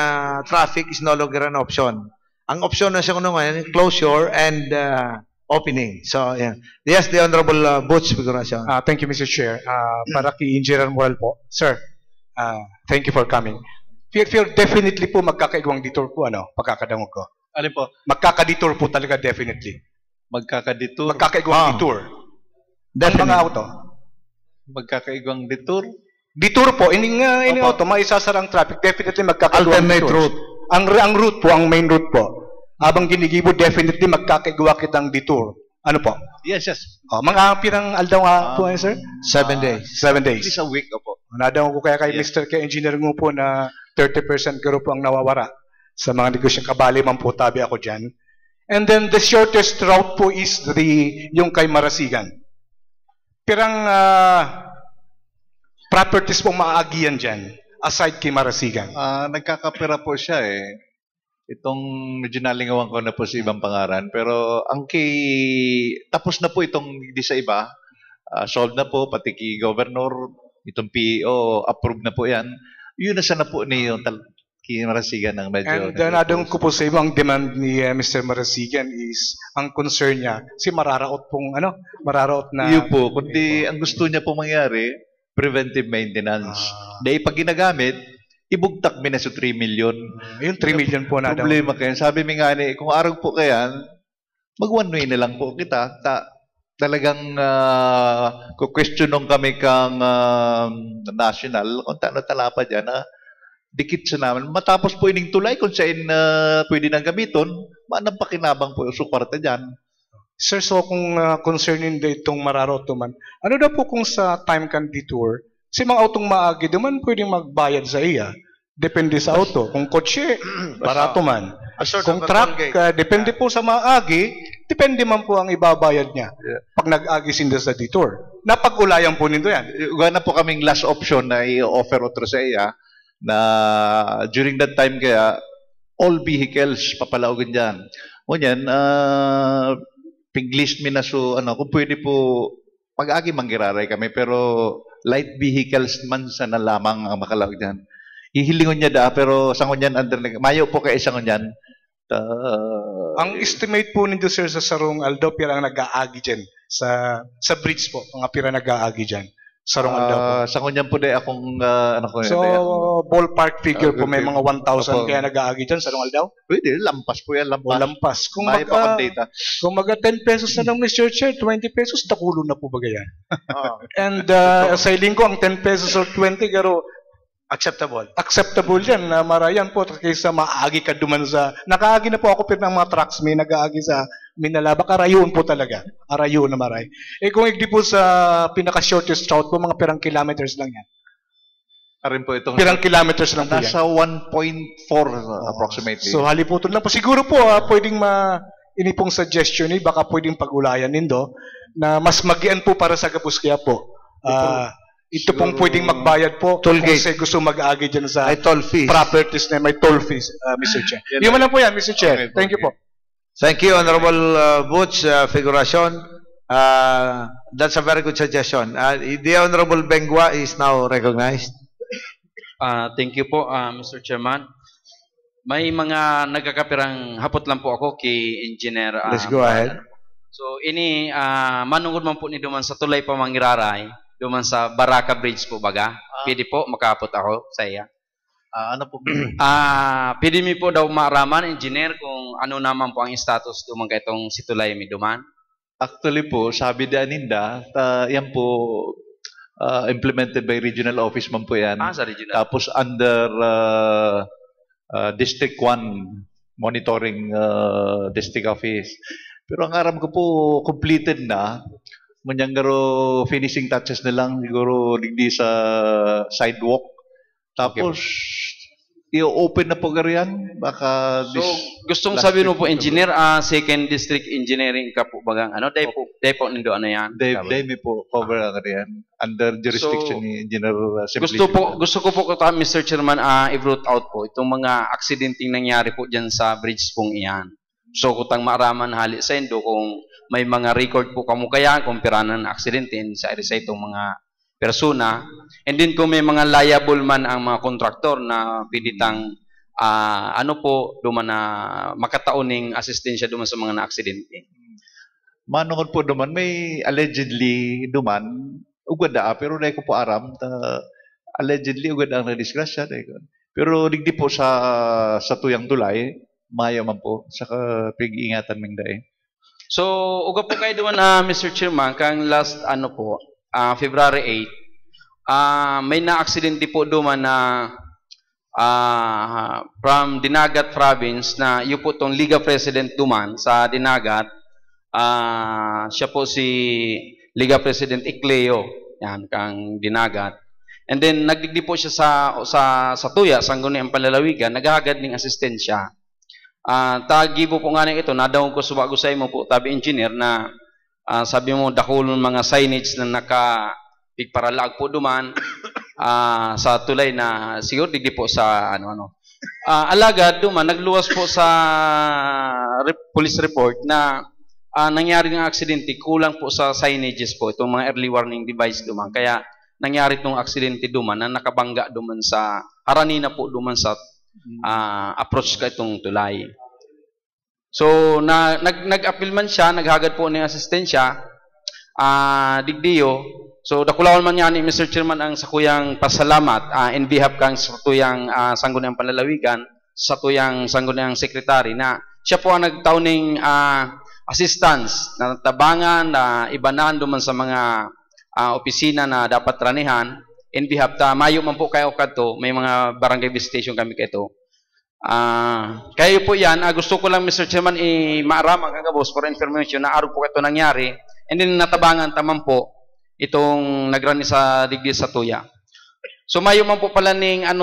traffic is no longer an option. Ang option na siya ngayon, closure and opening. So, yeah. Yes, the Honorable Butch Biguracion. Thank you, Mr. Chair. Para kay Engineer Moral po. Sir, thank you for coming. Feel definitely po magkakaigwang detour po, pagkakadangog ko. Alin po? Magkakadetour po talaga definitely. Magkakadetour? Magkakaigwang detour. Ang mga auto. Magkakaigwang detour? Detour po, ini Opo. auto, maisasara ang traffic, definitely magkakagawa Alternate route. Ang route po, ang main route po. Habang ginigibo, definitely magkakagawa kitang detour. Ano po? Yes. Mga pirang aldaw nga po, sir? 7 days. 7 At days. least a week, opo. Nadaw ko kaya kay Yes. Mr. Kay Engineer mo po na 30% garo po ang nawawara sa mga negosyong kabali man po tabi ako dyan. And then the shortest route po is yung kay Marasigan. Pirang properties po maaagian dyan aside kay Marasigan. Nagkakapera po siya eh. Itong medyo nalingawan ko na po sa ibang pangaran. Pero tapos na po itong di sa iba. Solved na po, pati kay Governor, itong PEO, approved na po yan. Yun na sana po niyo kay Marasigan ng medyo. And nadang ko po sa ibang demand ni Mr. Marasigan is ang concern niya si mararaot mararaot na Yun po, kundi ang gusto niya po mangyari, preventive maintenance. Dahil pag ginagamit, ibugtak mi na sa 3 million. yung 3 million po na daw. Problema kayo. Sabi mi nga ni, kung araw po kayan, mag one way na lang po kita. Talagang kukwestyonong kami kang national, kung taano talapa dyan, dikit sa naman. Matapos po ining tulay, kung saan pwede nang gamiton, manang pakinabang po yung sukwarta dyan. Sir, so kung concerning itong mararaot man, ano daw po kung sa time can detour, si mga autong maagi naman pwedeng magbayad sa iya. Depende sa auto. Kung kotse, barato man. Kung truck, depende po sa maagi, depende man po ang ibabayad niya. Pag nag-agi sinda sa detour. Napag-ulayan po nito yan. Gana po kaming last option na i-offer otro sa iya na during that time kaya all vehicles papalaugin dyan. Ngunyan, pig-list mi na so, kung pwede po pag-agi manggiraray kami pero light vehicles man sana lamang ang makalaog dyan. Hihilingon niya pero sangon yan mayo po kay sangon yan. Ang estimate po nito, sir, sa Sarong Aldaw, pira ang nag-aagi dyan. Sa bridge po, mga pira nag-aagi dyan. Sarong Aldaw po. Sangon yan po dahil akong So, ballpark figure po, may mga 1,000 Opo. kaya nag-aagi dyan, Sarong Aldaw? Pwede, lampas po yan, O lampas. Kung Mayo pa akong data. kung maga 10 pesos na ng Mr. Chair, 20 pesos, takulo na po ba yan? And sa iling ko, ang 10 pesos or 20, garo, acceptable yan na marayan po kaysa maagi ka duman sa nakaagi na po ako pero ng mga trucks may nag-aagi sa Minalaba karayuon po talaga arayon na maray kung igdi po sa pinaka shortest route po mga pirang kilometers lang yan Arin po itong pirang kilometers lang po yan nasa 1.4 approximately. so haliputon lang po siguro po pwedeng ini pong suggestion baka pwedeng pag-ulayan nindo na mas magian po para sa Kapuskaya po ito pong pwedeng magbayad po Toll gate. kung gusto mag-agi dyan sa Ay, toll fees. properties na may toll fees, Mr. Chair. Yun man lang po yan, Mr. Chair. Okay, Thank you po. Thank you, Honorable Butch Figuracion. That's a very good suggestion. The Honorable Bengwa is now recognized. Thank you po, Mr. Chairman. May mga nagkakapirang hapot lang po ako kay Engineer. Let's go ahead. So, manungod man po ni duman sa tulay pa mangiraray, duman sa Baraka Bridge po baga. Pwede po, makapot ako sa iya. Ano po? Pwede mi po daw maaraman, Engineer, kung ano naman po ang status duman ka itong si tulay mi duman. Actually po, sabi di Aninda, yan po implemented by regional office man po yan. Sa regional. Tapos under District 1 monitoring district office. Pero ang aram ko po, completed na. Manyanggaro finishing touches na lang siguro digdi sa sidewalk. Tapos i-open na po gariyan baka So, gustong sabihin mo po, Engineer, second district engineering ka po bagang dahil po nindo yan. Dave po cover ang gariyan under jurisdiction ni Engineer Simplicio. Gusto ko po Mr. Chairman, i-root out po itong mga aksidenteng nangyari po dyan sa bridge pong iyan. So, kutang maaraman hali sa indo kung may mga record po kamo kaya kung piranan na aksidente sa itong mga persona. And then kung may mga liable man ang mga kontraktor na pinitang duman na makataoning asistensya duman sa mga na-aksidente. Manungod po duman, may allegedly duman, ugad pero na ko po aram, allegedly ugad ang na-disgrasya. Pero digdi po sa tuyang tulay, maya man po, saka pig-ingatan ming dae. So, uga po kayo duman Mr. Chairman, kang last February 8, may na-aksidente po duman na from Dinagat Province na yun po itong Liga President duman sa Dinagat. Siya po si Liga President Icleo, yan, kang Dinagat. And then nagdigdi po siya sa Tuya, Sangguniang Panlalawigan, naghahagad ng asistensya. Tagi po nga ito, nadaw ko subago sa imo po, tabi engineer, na sabi mo, dakulon mga signage na naka-pigparalag po duman sa tulay na siguro digdi po sa alagad duman, nagluwas po sa police report na nangyari ng aksidente, kulang po sa signages po, itong mga early warning device duman. Kaya nangyari itong aksidente duman na nakabangga duman sa haranina po duman sa approach ka itong tulay. So nag-appeal man siya, naghagad po ng asistensya, digdiyo. So dakulawan man niya ni Mr. Chairman ang sakuyang pasalamat in behalf kang sakuyang Sangguniang Panlalawigan, sakuyang Sangguniang Secretary na siya po ang nagtauning assistance na tabangan na ibanan duman sa mga opisina na dapat ranihan in behalf mayo man po kayo kadto, may mga barangay visitation kami kayo. Kayo po yan, gusto ko lang Mr. Chairman i-maarama kagabos for information na araw po ito nangyari, and then natabangan taman po itong nagrani sa digdi sa Tuya. So mayo man po pala ning ang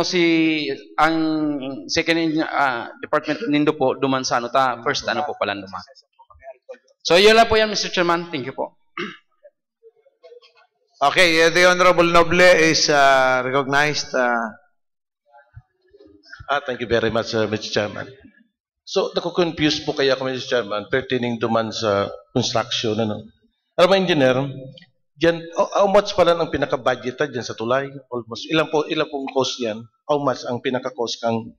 second department nindo po duman sa first po pala duman. So yun lang po yan Mr. Chairman, thank you po. Okay, the Honorable Noble is recognized. Thank you very much, Mr. Chairman. So, naku-confuse po kaya ako, Mr. Chairman, pertaining duman sa construction. Alam mo, engineer, dyan, how much pala ang pinaka-budgeted dyan sa tulay? Almost. Ilang pong cost yan? How much ang pinaka-cost kang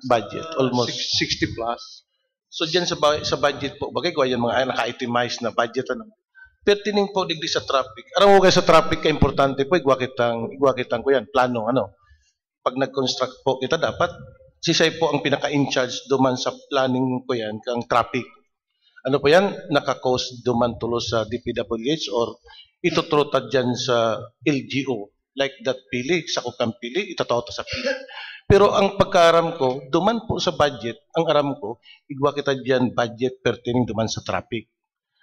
budget? Almost 60 plus. So, dyan sa budget po, bagay ko yan mga naka-itemize na budget. Pertaining po digdi sa traffic. Alam mo kayo sa traffic, importante po, igwa kitang ko yan, plano, Pag nag-construct po kita, dapat sisay po ang pinaka-in-charge duman sa planning ko yan, kang traffic. Ano po yan? Naka-cost duman tulo sa DPWH or itutrota dyan sa LGO. Like that pili, sa kukang pili, itatawta sa pili. Pero ang pagkaaram ko, duman po sa budget, ang aram ko, igwa kita dyan budget pertaining duman sa traffic.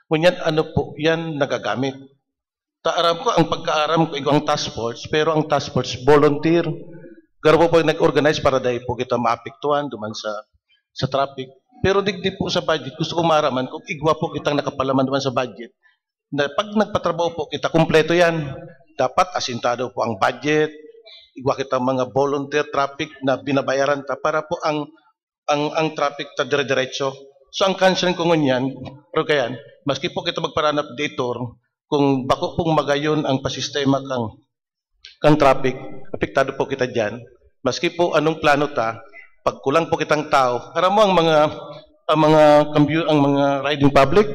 Ngunyan, ano po yan nagagamit? Taaram ko, ang pagkaaram ko, igwang task force, pero ang task force, volunteer. Garo po nag-organize para dahil po kita maapektuhan duman sa traffic. Pero digdi po sa budget, gusto ko maraman kung igwa po kitang nakapalaman duman sa budget, na pag nagpatrabaho po kita, kumpleto yan. Dapat asintado po ang budget, igwa kitang mga volunteer traffic na binabayaran ta para po ang traffic ta dire-diretso. So ang concern ko ngunyan, pero kayan, maski po kita magparan updator, kung bako pong magayon ang pasistema kang traffic, apektado po kita dyan. Maski po anong plano ta, pag kulang po kitang tao, aram mo ang mga riding public,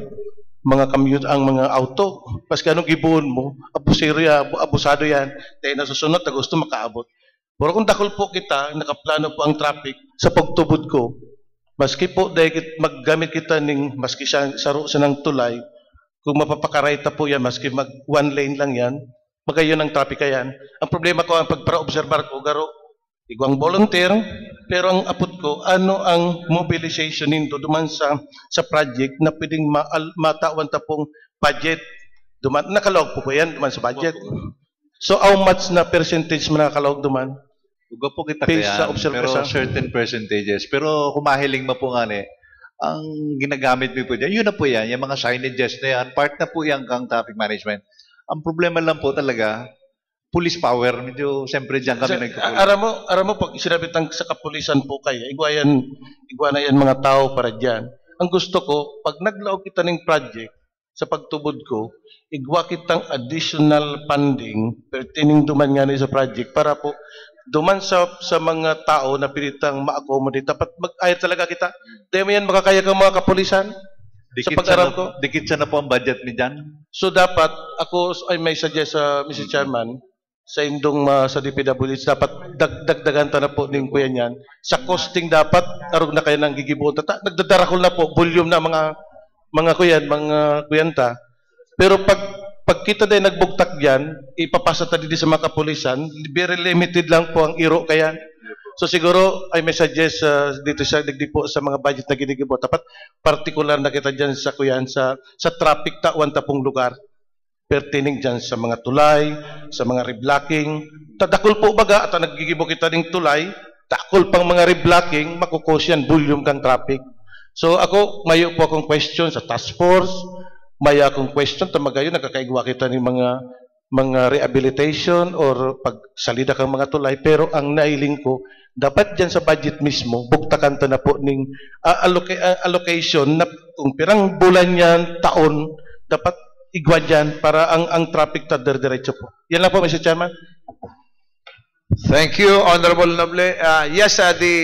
mga commute, ang mga auto, maski anong gibuon mo, abusado yan, dahil nasusunod na gusto makaabot. Pero kung dakol po kita, nakaplano po ang traffic sa pagtubod ko, maski po dahil maggamit kita ng maski sa ng tulay, kung mapapakarayta po yan, maski mag one lane lang yan, magayon ang traffic yan. Ang problema ko, ang pagpara-observar ko, garo, igwang volunteer, pero ang apot ko, ano ang mobilization nito duman sa project na pwedeng matawan ta pong budget. Nakalawag po yan duman sa budget. So, how much na percentage man nakalawag duman? Uga po kita kaya, pero certain percentages. Pero kumahiling mo po nga ang ginagamit mo po dyan, yun na po yan, yung mga signages na yan, part na po yan kang traffic management. Ang problema lang po talaga, police power. Medyo, siyempre dyan kami nagtutuloy. Aram mo, pag sinabitang sa kapulisan po kayo, igwa na yan mga tao para dyan. Ang gusto ko, pag naglaog kita ng project, sa pagtubod ko, igwa kitang additional funding pertaining duman nga sa project para po duman sa mga tao na pilitang ma-accommodate. Dapat mag-ayat talaga kita. Dahil mo yan makakaya kang mga kapulisan. Sa pag-aral ko. Dikit siya na po ang budget ni Jan. So dapat, ako ay may suggest sa Mr. Chairman, sa indong sa DPWH, dapat dagdagan ta na po ng kuya niyan. Sa costing dapat, arog na kayo ng gigibuon. Nagdadarakol na po, volume na mga kuyanta. Pero pag pag kita din nagbugtak yan, ipapasa tayo dito sa mga kapulisan, very limited lang po ang iro kaya. So siguro, I may suggest dito sa digdipo sa mga budget na ginigibo, dapat particular na kita dyan sa kuyan, sa traffic tawan tapong lugar. Pertaining dyan sa mga tulay, sa mga reblocking. Tadakol po baga at nagigibo kita ng tulay, takol pang mga reblocking, makukos yan, volume kang traffic. So ako, mayo po akong question sa task force, mayo akong question, tamagayon, nakakaigwa kita ng mga rehabilitation or pagsalida kang mga tulay, pero ang nailing ko, dapat dyan sa budget mismo, buktakan ta na po ng allocation na kung pirang bulan yan, taon, dapat igwa dyan para ang traffic ta diretso po. Yan lang po, Mr. Chairman. Thank you, Honorable Noble. Yes, the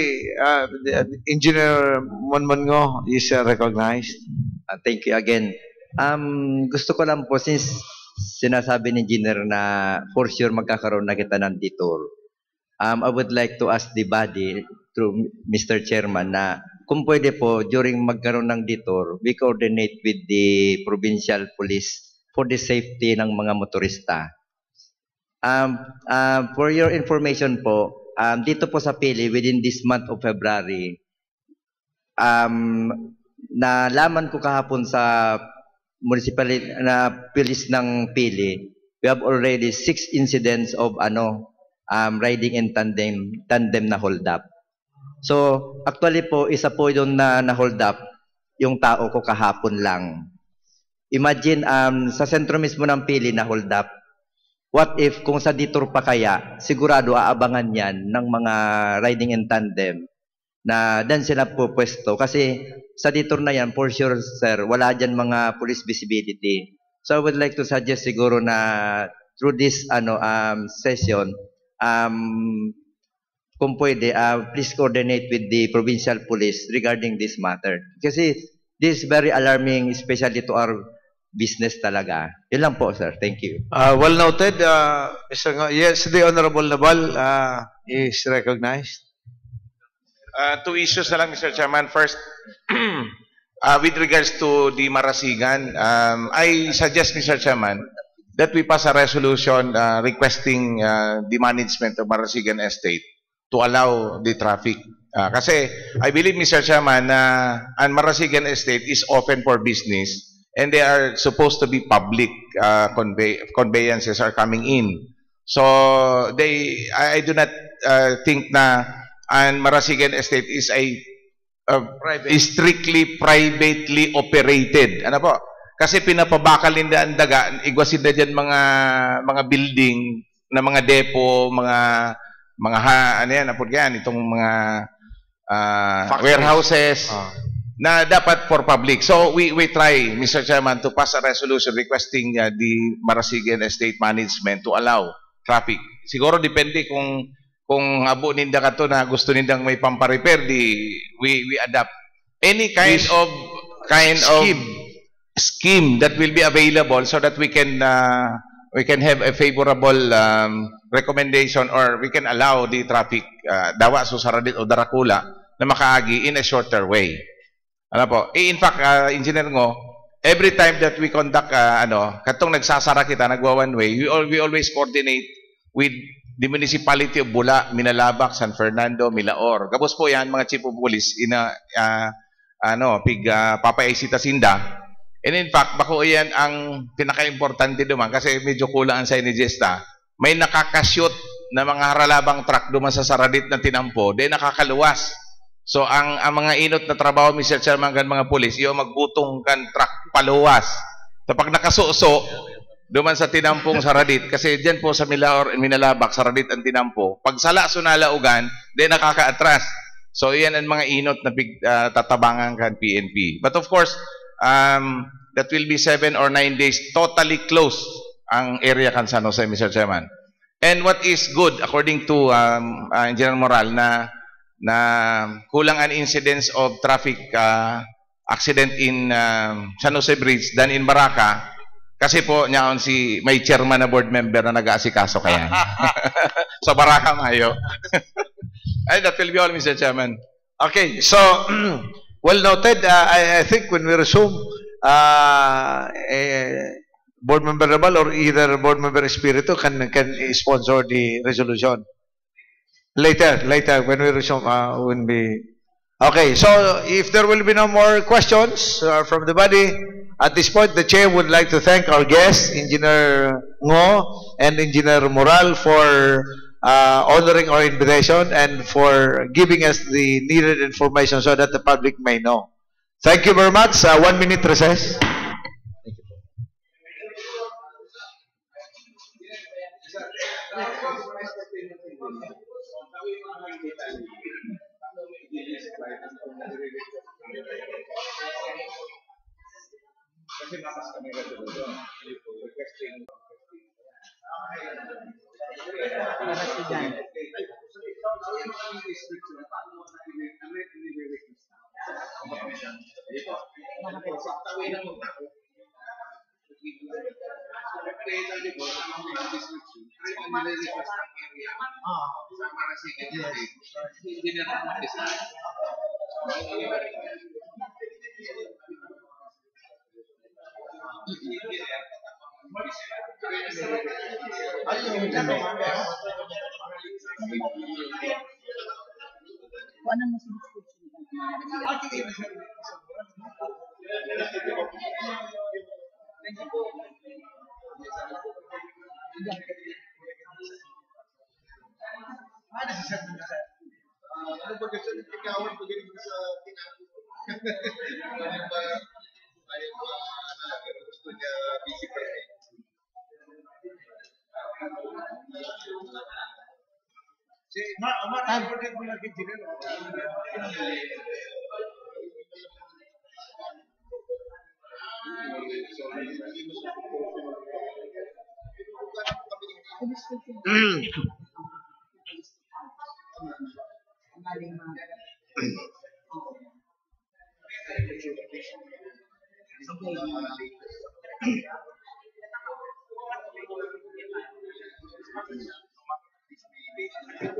Engineer Monmongo is recognized. Thank you again. Gusto ko lang po, since sinasabi ni Engineer na for sure magkakaroon na kita ng detour, I would like to ask the body through Mr. Chairman na kung pwede po during magkaroon ng detour, we coordinate with the provincial police for the safety ng mga motorista. For your information po, dito po sa Pili, within this month of February, nalaman ko kahapon sa municipality na police ng Pili, we have already 6 incidents of riding in tandem na hold up. So, actually po, isa po yung na hold up, yung tao ko kahapon lang. Imagine, sa sentro mismo ng Pili na hold up, what if kung sa detour pa kaya, sigurado aabangan yan ng mga riding in tandem na dan sila po pwesto. Kasi sa detour na yan, for sure, sir, wala dyan mga police visibility. So I would like to suggest siguro na through this session, kung pwede, please coordinate with the provincial police regarding this matter. Kasi this is very alarming, especially to our business talaga. Yun lang po, sir. Thank you. Well noted. Yes, the Honorable Naval is recognized. 2 issues na lang, Mr. Chairman. First, with regards to the Marasigan, I suggest, Mr. Chairman, that we pass a resolution requesting the management of Marasigan Estate to allow the traffic. Kasi I believe, Mr. Chairman, ang Marasigan Estate is open for business and they are supposed to be public conveyances are coming in. So I do not think na ang Marasigan Estate is is strictly privately operated. Ano po? Kasi pinapabakal nila ang daga, igwasin na dyan mga building na mga depo, itong mga warehouses na dapat for public. So we try, Mr. Chairman, to pass a resolution requesting the Marasigan Estate Management to allow traffic. Siguro depende kung abo ninda kato na gusto nindang may pamparepair, we adapt any kind of scheme that will be available so that we can have a favorable recommendation, or we can allow the traffic Dawa, Susaradit o Daracula na makaagi in a shorter way. Ano po? In fact, Engineer Ngo, every time that we conduct katong nagsasara kita, nagwa one way, we always coordinate with the municipality of Bula, Minalabak, San Fernando, Milaor. Kapos po yan mga chief of police papaisita sinda. And in fact, bako yan ang pinaka-importante duman kasi medyo kulang ang sa inigesta. May nakakashoot na mga haralabang truck duman sa Saradit na tinampo, di nakakaluwas. So ang mga inot na trabaho, Mr. Chairman, kan mga pulis, yung magbutong kan truck paluwas. So pag nakasuso duman sa tinampong Saradit, kasi diyan po sa Milaor, Minalabak, Saradit ang tinampo, pag sala sunalaugan, di nakaka-atras. So yan ang mga inot na tatabangan kan PNP. But of course, that will be 7 or 9 days totally closed ang area kan San Jose, Mr. Chairman. And what is good according to Engineer Moral na kulang an incidents of traffic accident in San Jose Bridge than in Baraka, kasi po niyaon may chairman na board member na nag-aasikaso kaya. So Baraka mayo. Ay, that will be all, Mr. Chairman. Okay, so well noted. I think when we resume, Board Member Rabal or either Board Member Espiritu can sponsor the resolution. Later, when we resume, when we... Okay, so if there will be no more questions from the body, at this point, the Chair would like to thank our guests, Engineer Ngo and Engineer Moral, for honoring our invitation and for giving us the needed information so that the public may know. Thank you very much. 1 minute recess.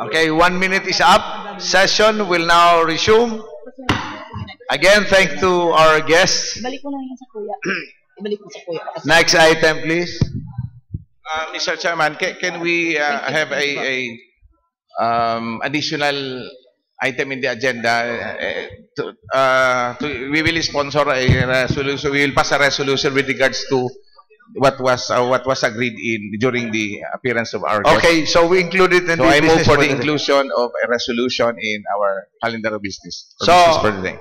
Okay, 1 minute is up. Session will now resume. Again, thanks to our guests. Ibalik mo lang yan sa kuya. Ibalik mo sa kuya. Next item, please. Mr. Chairman, can we have a additional item in the agenda? We will sponsor a resolution. We will pass a resolution with regards to what was agreed in during the appearance of our guest. Okay, so we included in So the I move business for the day. inclusion of a resolution in our calendar of business. So, Business for the day.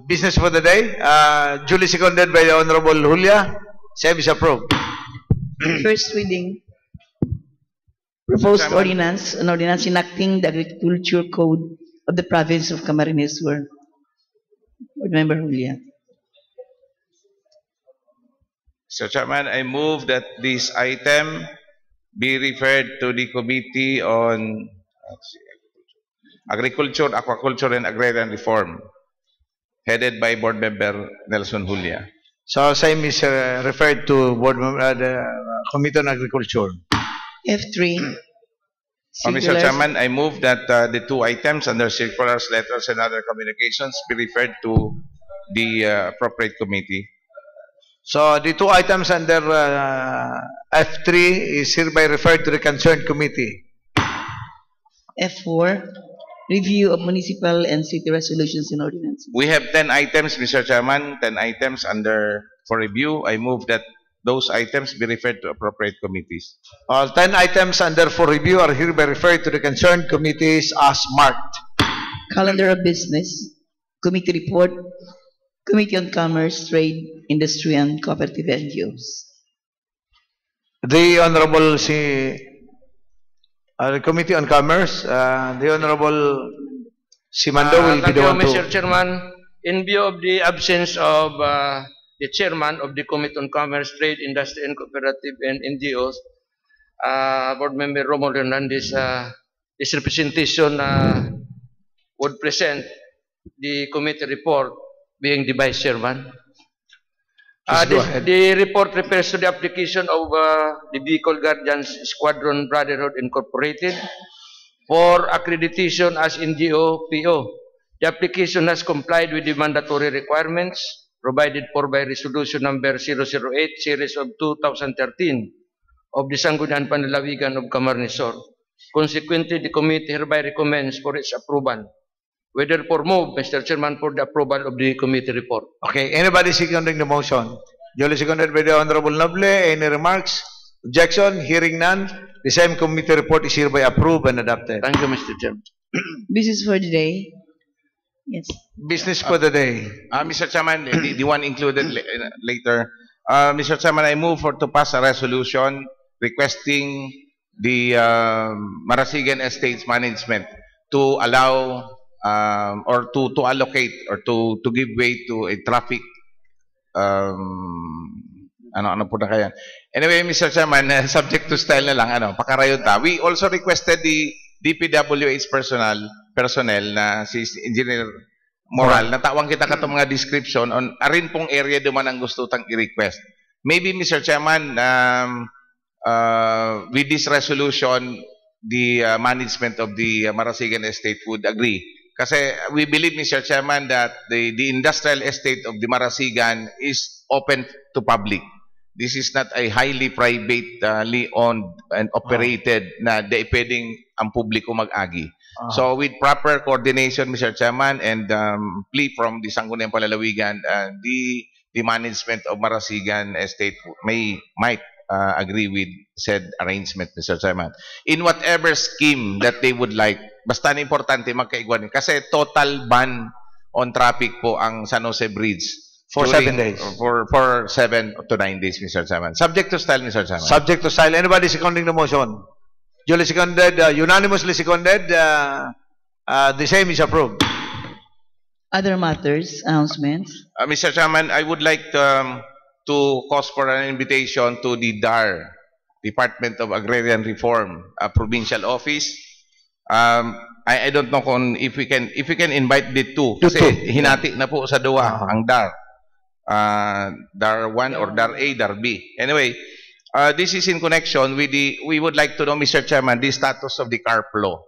business for the day, duly seconded by the Honorable Julia. Same is approved. First reading. Proposed Chairman. ordinance, an ordinance enacting the Agriculture Code of the Province of Camarines Sur. Board Member Julia. Mr. Chairman, I move that this item be referred to the Committee on Agriculture, Aquaculture, and Agrarian Reform, headed by Board Member Nelson Julia. So same is referred to board the Committee on Agriculture. F3. Mr. Circulars. Chairman, I move that the two items under circulars, letters, and other communications be referred to the appropriate committee. So the two items under F3 is hereby referred to the concerned committee. F4. Review of municipal and city resolutions and ordinances. We have 10 items, Mr. Chairman, 10 items under for review. I move that those items be referred to appropriate committees. All 10 items under for review are hereby referred to the concerned committees as marked. Calendar of business. Committee report. Committee on Commerce, Trade, Industry, and Cooperative NGOs. The Honorable the Committee on Commerce, the Honorable Simando will be Thank the you, one to... Mr. Chairman. In view of the absence of the chairman of the Committee on Commerce, Trade, Industry, and Cooperative and NGOs, Board Member Romulo Hernandez, this representation would present the committee report being the Vice Chairman. Please go ahead. The report refers to the application of the Vehicle Guardians Squadron Brotherhood Incorporated for accreditation as NGO PO. The application has complied with the mandatory requirements provided for by Resolution Number 008, Series of 2013 of the Sangguniang Panlalawigan of Camarnesor. Consequently, the committee hereby recommends for its approval. We therefore move, Mr. Chairman, for the approval of the committee report. Okay, anybody seconding the motion? Duly seconded by the Honorable Noble. Any remarks? Objection? Hearing none. The same committee report is hereby approved and adopted. Thank you, Mr. Chairman. Business for the day. Yes. Business for the day. Mr. Chairman, the one included later. Mr. Chairman, I move to pass a resolution requesting the Marasigan Estates Management to allow or to allocate or to give way to a traffic ano po na kaya. Anyway, Mr. Chairman, subject to style na lang, pakarayota. We also requested the DPWH personnel na si Engineer Moral, natawang kita katong mga description on arin pong area duman ang gusto tang i-request. Maybe, Mr. Chairman, with this resolution, the management of the Marasigan Estate would agree. Kasi we believe, Mr. Chairman, that the industrial estate of the Marasigan is open to public. This is not a highly privately owned and operated na di pwedeng ang publiko mag-agi. So with proper coordination, Mr. Chairman, and plea from the Sangguniang Panlalawigan, the management of Marasigan Estate might agree with said arrangement, Mr. Chairman. In whatever scheme that they would like, basta na importante magkaigwanin. Kasi total ban on traffic po ang San Jose Bridge. For 7 days. For 7 to 9 days, Mr. Chairman. Subject to style, Mr. Chairman. Subject to style. Anybody seconding the motion? Duly seconded, unanimously seconded. The same is approved. Other matters, announcements. Mr. Chairman, I would like to cause for an invitation to the DAR, Department of Agrarian Reform, provincial office. I don't know kung if we can invite the two kasi hinati na po sa duwa ang DAR. DAR 1 or DAR A, DAR B. Anyway, this is in connection with we would like to know, Mr. Chairman, the status of the CARP law.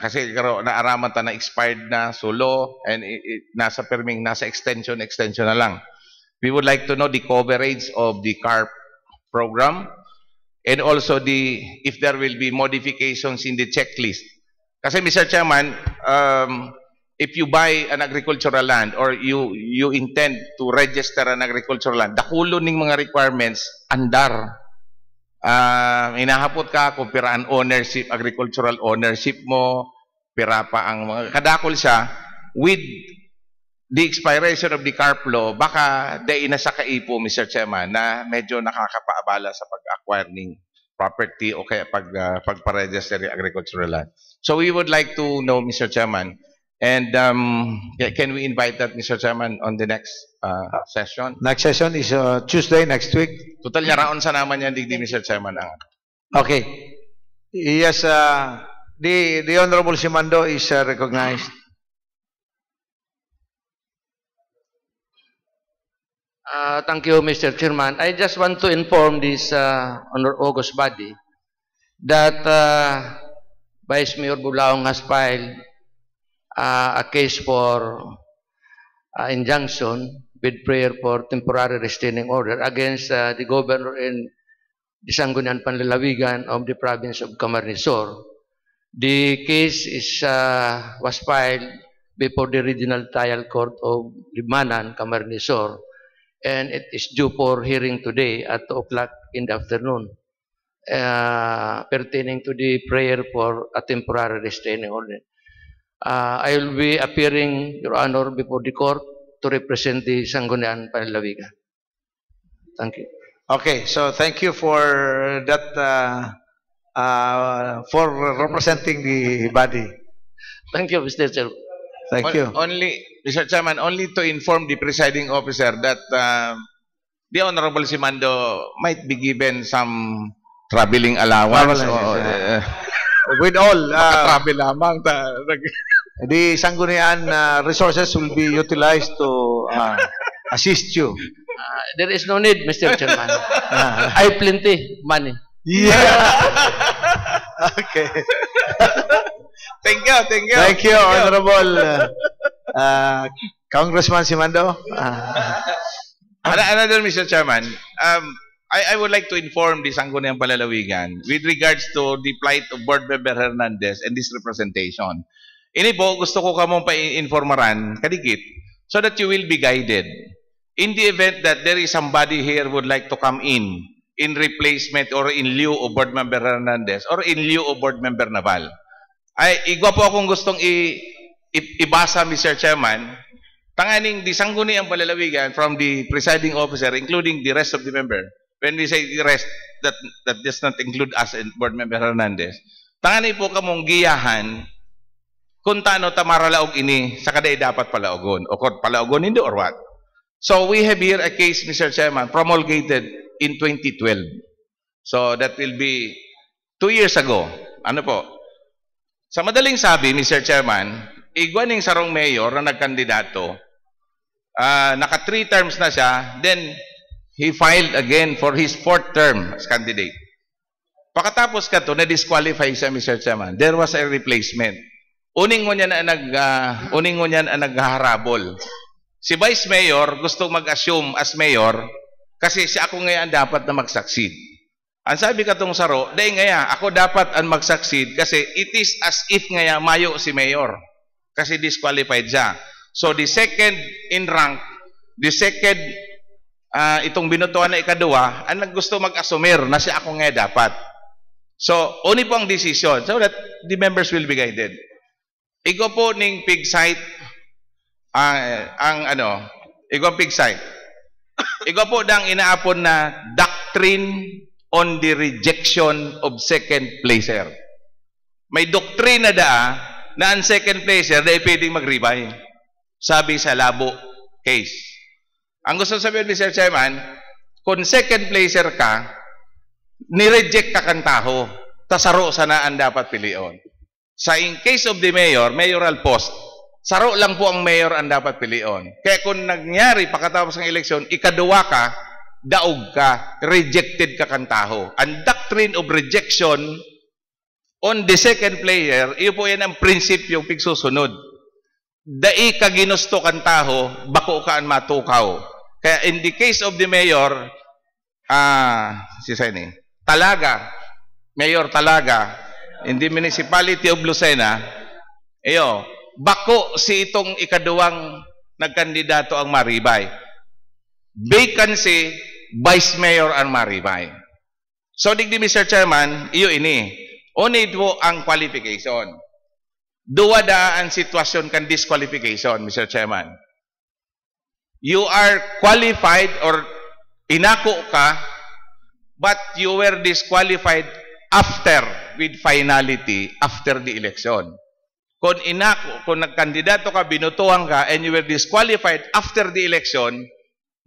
Kasi naaraman ta na expired na so law and nasa perming, nasa extension na lang. We would like to know the coverage of the CARP program and also if there will be modifications in the checklist. Kasi, Mr. Chairman, if you buy an agricultural land or you intend to register an agricultural land, dakulo ning mga requirements andar. Hinahapot ka kung piraan ownership, agricultural ownership mo, pira pa ang mga kadakol siya. With the expiration of the CARP law, baka na sa kaipo, Mr. Chairman, na medyo nakakapaabala sa pag-acquire ng property o kaya pagpa-register yung agricultural land. So we would like to know, Mr. Chairman, and can we invite that, Mr. Chairman, on the next session? Next session is Tuesday next week. Total niya raon sa naman yan, digdi, Mr. Chairman. Okay. Yes, the Honorable Simando is recognized. Thank you, Mr. Chairman. I just want to inform this Honor August body that Vice Mayor Bulaong has filed a case for injunction with prayer for temporary restraining order against the governor and the Sangguniang Panlalawigan of the province of Camarnesor. The case was filed before the Regional Trial Court of Limanan, Camarnesor, and it is due for hearing today at 2 o'clock in the afternoon, pertaining to the prayer for a temporary restraining order. I will be appearing, Your Honor, before the court to represent the Sangguniang Panlalawigan. Thank you. Okay, so thank you for that, for representing the body. Thank you, Mr. Chairman. Thank you. Only, Mr. Chairman, only to inform the presiding officer that the Honorable Simando might be given some traveling allowance. With all, travel lamang. The Sangguniang resources will be utilized to assist you. There is no need, Mr. Chairman. I have plenty money. Yeah. Okay. Thank you. Thank you, Honorable Congressman Simando? Another, Mr. Chairman, I would like to inform the Sangguniang Palalawigan with regards to the plight of Board Member Hernandez and this representation. Ini po, gusto ko kamong pa-informaran kadikit so that you will be guided. In the event that there is somebody here would like to come in replacement or in lieu of Board Member Hernandez or in lieu of Board Member Naval. Igwa po akong gustong ibasa, Mr. Chairman, tanganing di Sangguniang Palalawigan from the presiding officer, including the rest of the member. When we say the rest, that does not include us and Board Member Hernandez. Tanganin po kamong giyahan kung taano tamaralaog ini sa kaday dapat palaogon o kung palaogon hindi or what. So we have here a case, Mr. Chairman, promulgated in 2012. So that will be 2 years ago. Ano po? Sa madaling sabi, Mr. Chairman, igwaning sarong mayor na nagkandidato, naka 3 terms na siya, then he filed again for his 4th term as candidate. Pakatapos ka to, na-disqualify siya, Mr. Chairman. There was a replacement. Uning mo niya na naghaharabol. Si Vice Mayor gusto mag-assume as Mayor kasi si ako ngayon dapat na mag-succeed. Ang sabi ka tong saro, dahil ngaya, ako dapat ang mag-succeed kasi it is as if ngaya mayo si Mayor kasi disqualified siya. So the second in rank, the second itong binutuan na ikadua, ang naggusto mag-assumer na si ako ngayon dapat. So, uni po ang decision so that the members will be guided. Igo po ning pig site Igo pig site. Igo po dang inaapon na doctrine on the rejection of second placer. May doktrina na ang second placer dahil pwedeng mag-rebuy. Sabi sa Labo case. Ang gusto sabihin, Mr. Chairman, kung second placer ka, ni-reject ka kang taho, tasaro sana ang dapat pilion. Sa in case of the mayor, mayoral post, saro lang po ang mayor ang dapat pilion. Kaya kung nangyari pagkatapos ng eleksyon, ikaduwa ka, daog ka, rejected ka kang taho. Ang doctrine of rejection on the second player, iyo po yan ang prinsipyo pigsusunod. Dai ka ginusto kang taho, bako ka ang matukaw. Kaya in the case of the mayor, Mayor Talaga, in the municipality of Lucena, bako si itong ikaduwang nagkandidato ang maribay. Vacancy, Vice Mayor ang maribay. So, digdi Mr. Chairman, iyo ini. Onid mo ang qualification. Duwa da ang sitwasyon kan disqualification, Mr. Chairman. You are qualified or inako ka, but you were disqualified after, with finality, after the election. Kung nagkandidato ka, binutuhan ka, and you were disqualified after the election,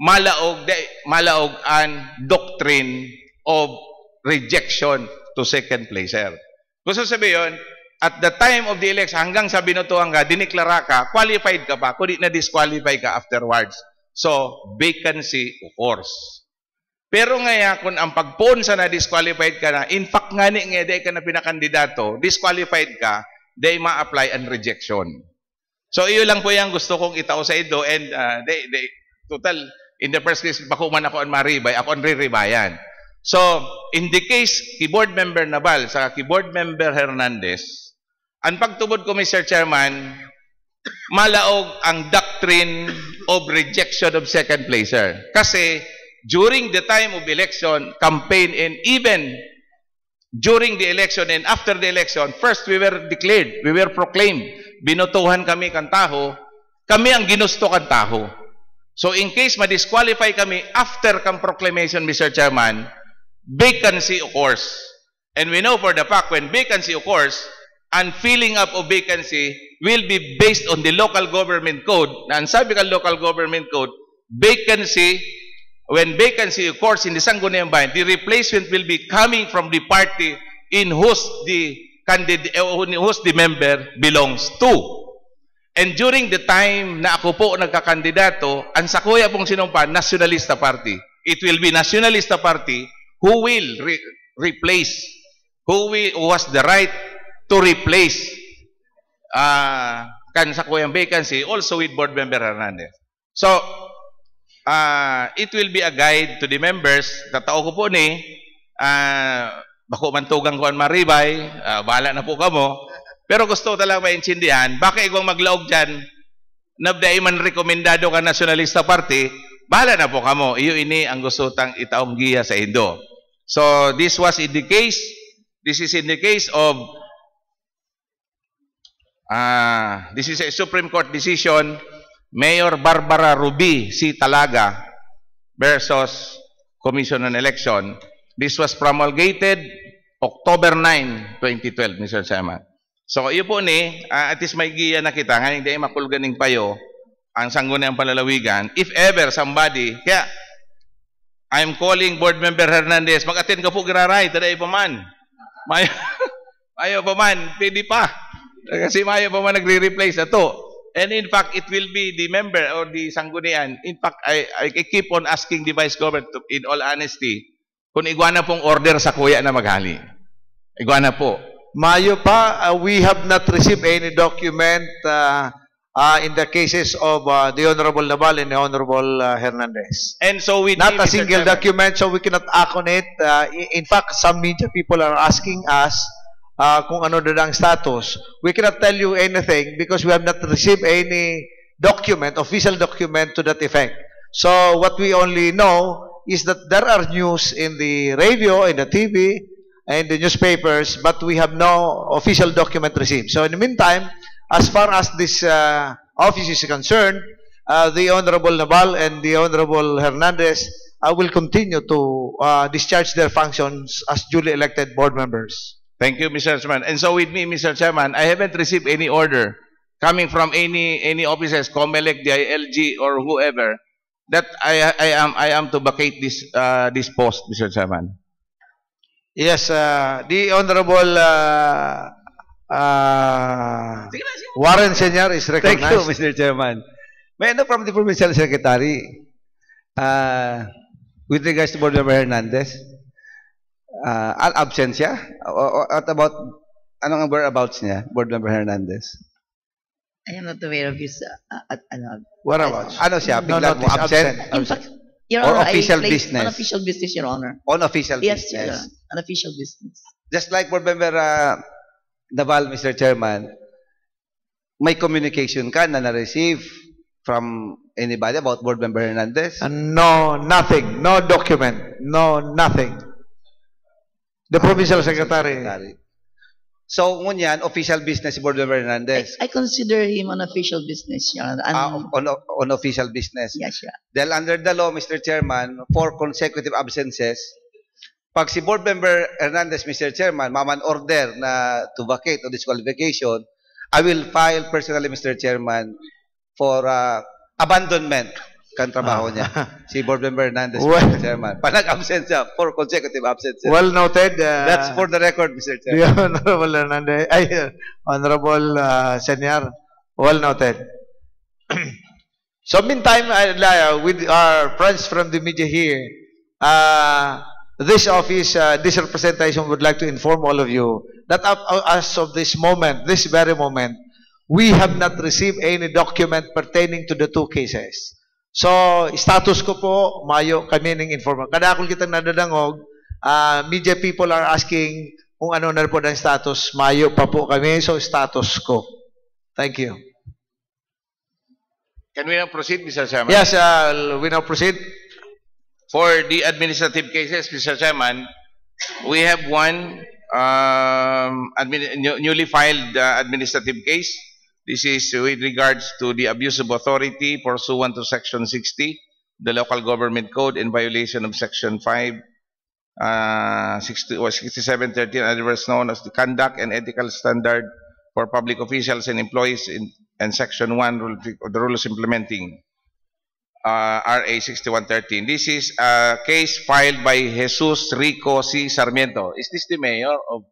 malaog ang doctrine of rejection to second placer. Gusto sabihin, at the time of the election, hanggang sa binutuhan ka, diniklara ka, qualified ka pa, kundi na-disqualify ka afterwards. So, vacancy of course. Pero ngaya, kung ang pagpon sa na-disqualified ka na, in fact nga ni nga, ka na pinakandidato, disqualified ka, they ma-apply ang rejection. So, iyo lang po yung gusto kong itao sa ito, and total, in the first case, bako man ako ang maribay, ako ang riribayan. So, in the case, keyboard member Naval, sa keyboard member Hernandez, ang pagtubod ko, Mr. Chairman, malaog ang doctrine of rejection of second placer. Kasi, during the time of election, campaign, and even during the election and after the election, first we were declared, we were proclaimed, binutuhan kami kang taho, kami ang ginusto kang taho. So in case ma-disqualify kami after kang proclamation, Mr. Chairman, vacancy occurs. And we know for the fact when vacancy occurs, and filling up of vacancy will be based on the local government code. Na ang sabi ka local government code, vacancy, when vacancy occurs in the Sangguniang Bayan, the replacement will be coming from the party in whose the candidate, whose the member belongs to. And during the time na ako po nagkakandidato, ang sakuya pong sinumpa, Nacionalista Party. It will be Nacionalista Party who will who has the right to replace kansakuyang vacancy also with Board Member Hernandez. So, it will be a guide to the members. Tatao ko po ni, bako mantugang ko ang maribay, bahala na po kamo. Pero gusto ko talaga maintindihan, baka igwang maglaog dyan, nabday man rekomendado ka Nacionalista Party, bahala na po kamo. Iyo ini ang gusto tang itaong giya sa Indo. So, this is in the case of this is a Supreme Court decision, Mayor Barbara Ruby C. Talaga versus Commission on Election. This was promulgated October 9, 2012, Mr. Chairman. So, iyo po ni, at least may giya na kita, nga hindi makulganing payo, ang sangguniang palalawigan, if ever somebody, kaya, I'm calling Board Member Hernandez, mag-attend ka po giraray, taday pa man. Mayo pa man, pwede pa. Kasi mayo pa man nagre-replace na to. And in fact, it will be the member or the sanggunian. In fact, I keep on asking the Vice Governor, in all honesty, kung iguana pong order sa kuya na maghali. Iguana po. Mayo pa, we have not received any document in the cases of the Honorable Naval and the Honorable Hernandez. And so we not a single document, so we cannot act on it. In fact, some media people are asking us kung ano na ang status. We cannot tell you anything because we have not received any document, official document to that effect. So what we only know is that there are news in the radio, in the TV, and the newspapers, but we have no official document received. So in the meantime, as far as this office is concerned, the Honorable Naval and the Honorable Hernandez will continue to discharge their functions as duly elected board members. Thank you, Mr. Chairman. And so with me, Mr. Chairman, I haven't received any order coming from any officers, COMELEC, DILG, or whoever, that I am to vacate this post, Mr. Chairman. Yes, the Honorable Warren Senior is recognized. Thank you, Mr. Chairman. May ano from the Provincial Secretary with regards to Board Member Hernandez? Al absensya? What about, anong whereabouts niya, Board Member Hernandez? I am not aware of his whereabouts. Ano siya? Bigla mo absent? In fact, Your Or Honor, official I placed business? Unofficial business, Your Honor. Unofficial Yes, business. Your Honor. Unofficial business. Just like Board Member Naval, Mr. Chairman, may communication ka na na-receive from anybody about Board Member Hernandez? No, nothing. No document. No, nothing. The Provincial Secretary. So, ngunyan, official business si Board Member Hernandez? I consider him unofficial business, Your Honor. On official business? Yes, yeah. Dahil under the law, Mr. Chairman, 4 consecutive absences, pag si Board Member Hernandez, Mr. Chairman, maman order na to vacate o disqualification, I will file personally, Mr. Chairman, for abandonment kan trabaho niya. Si Board Member Hernandez, Mr. Chairman. Panag-absent siya, 4 consecutive absences. Well noted. That's for the record, Mr. The Chairman. Honorable Hernandez, Honorable Senior, well noted. So meantime, with our friends from the media here, this office, this representation would like to inform all of you that as of this moment, this very moment, we have not received any document pertaining to the 2 cases. So, status ko po, mayo kami ng informal. Kada akong kitang nadadangog, media people are asking kung ano na po ang status. Mayo pa po kami, so status ko. Thank you. Can we now proceed, Mr. Chairman? Yes, we now proceed. For the administrative cases, Mr. Chairman, we have one newly filed administrative case. This is with regards to the abuse of authority pursuant to Section 60, the Local Government Code, in violation of Section 5, 6713, otherwise known as the Conduct and Ethical Standard for Public Officials and Employees, and Section 1 of the Rules Implementing RA 6113. This is a case filed by Jesus Rico C. Sarmiento. Is this the mayor of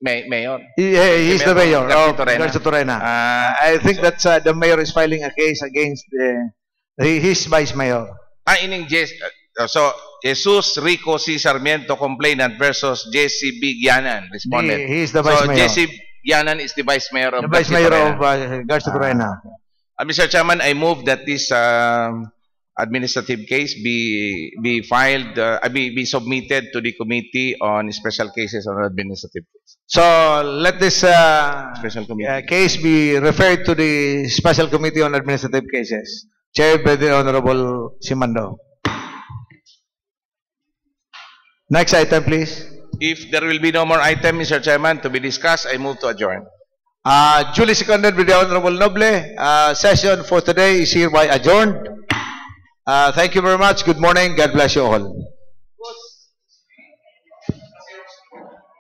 Mayor? He's the mayor of Torena. Garza Torena. I think that's the mayor is filing a case against his vice mayor. So, Jesus Rico C. Sarmiento complainant versus Jesse B. Gianan, respondent. He is the vice mayor. Jesse Yanan is the Vice Mayor of The Vice Garcia Mayor Torena. of Garcia Torena. Mr. Chairman, I move that this administrative case be filed, be submitted to the Committee on Special Cases on Administrative Cases. So let this Special Committee. case be referred to the Special Committee on Administrative Cases, chaired by the Honorable Simando. Next item, please. If there will be no more item, Mr. Chairman, to be discussed, I move to adjourn. Duly seconded by the Honorable Noble. Session for today is hereby adjourned. Thank you very much. Good morning. God bless you all.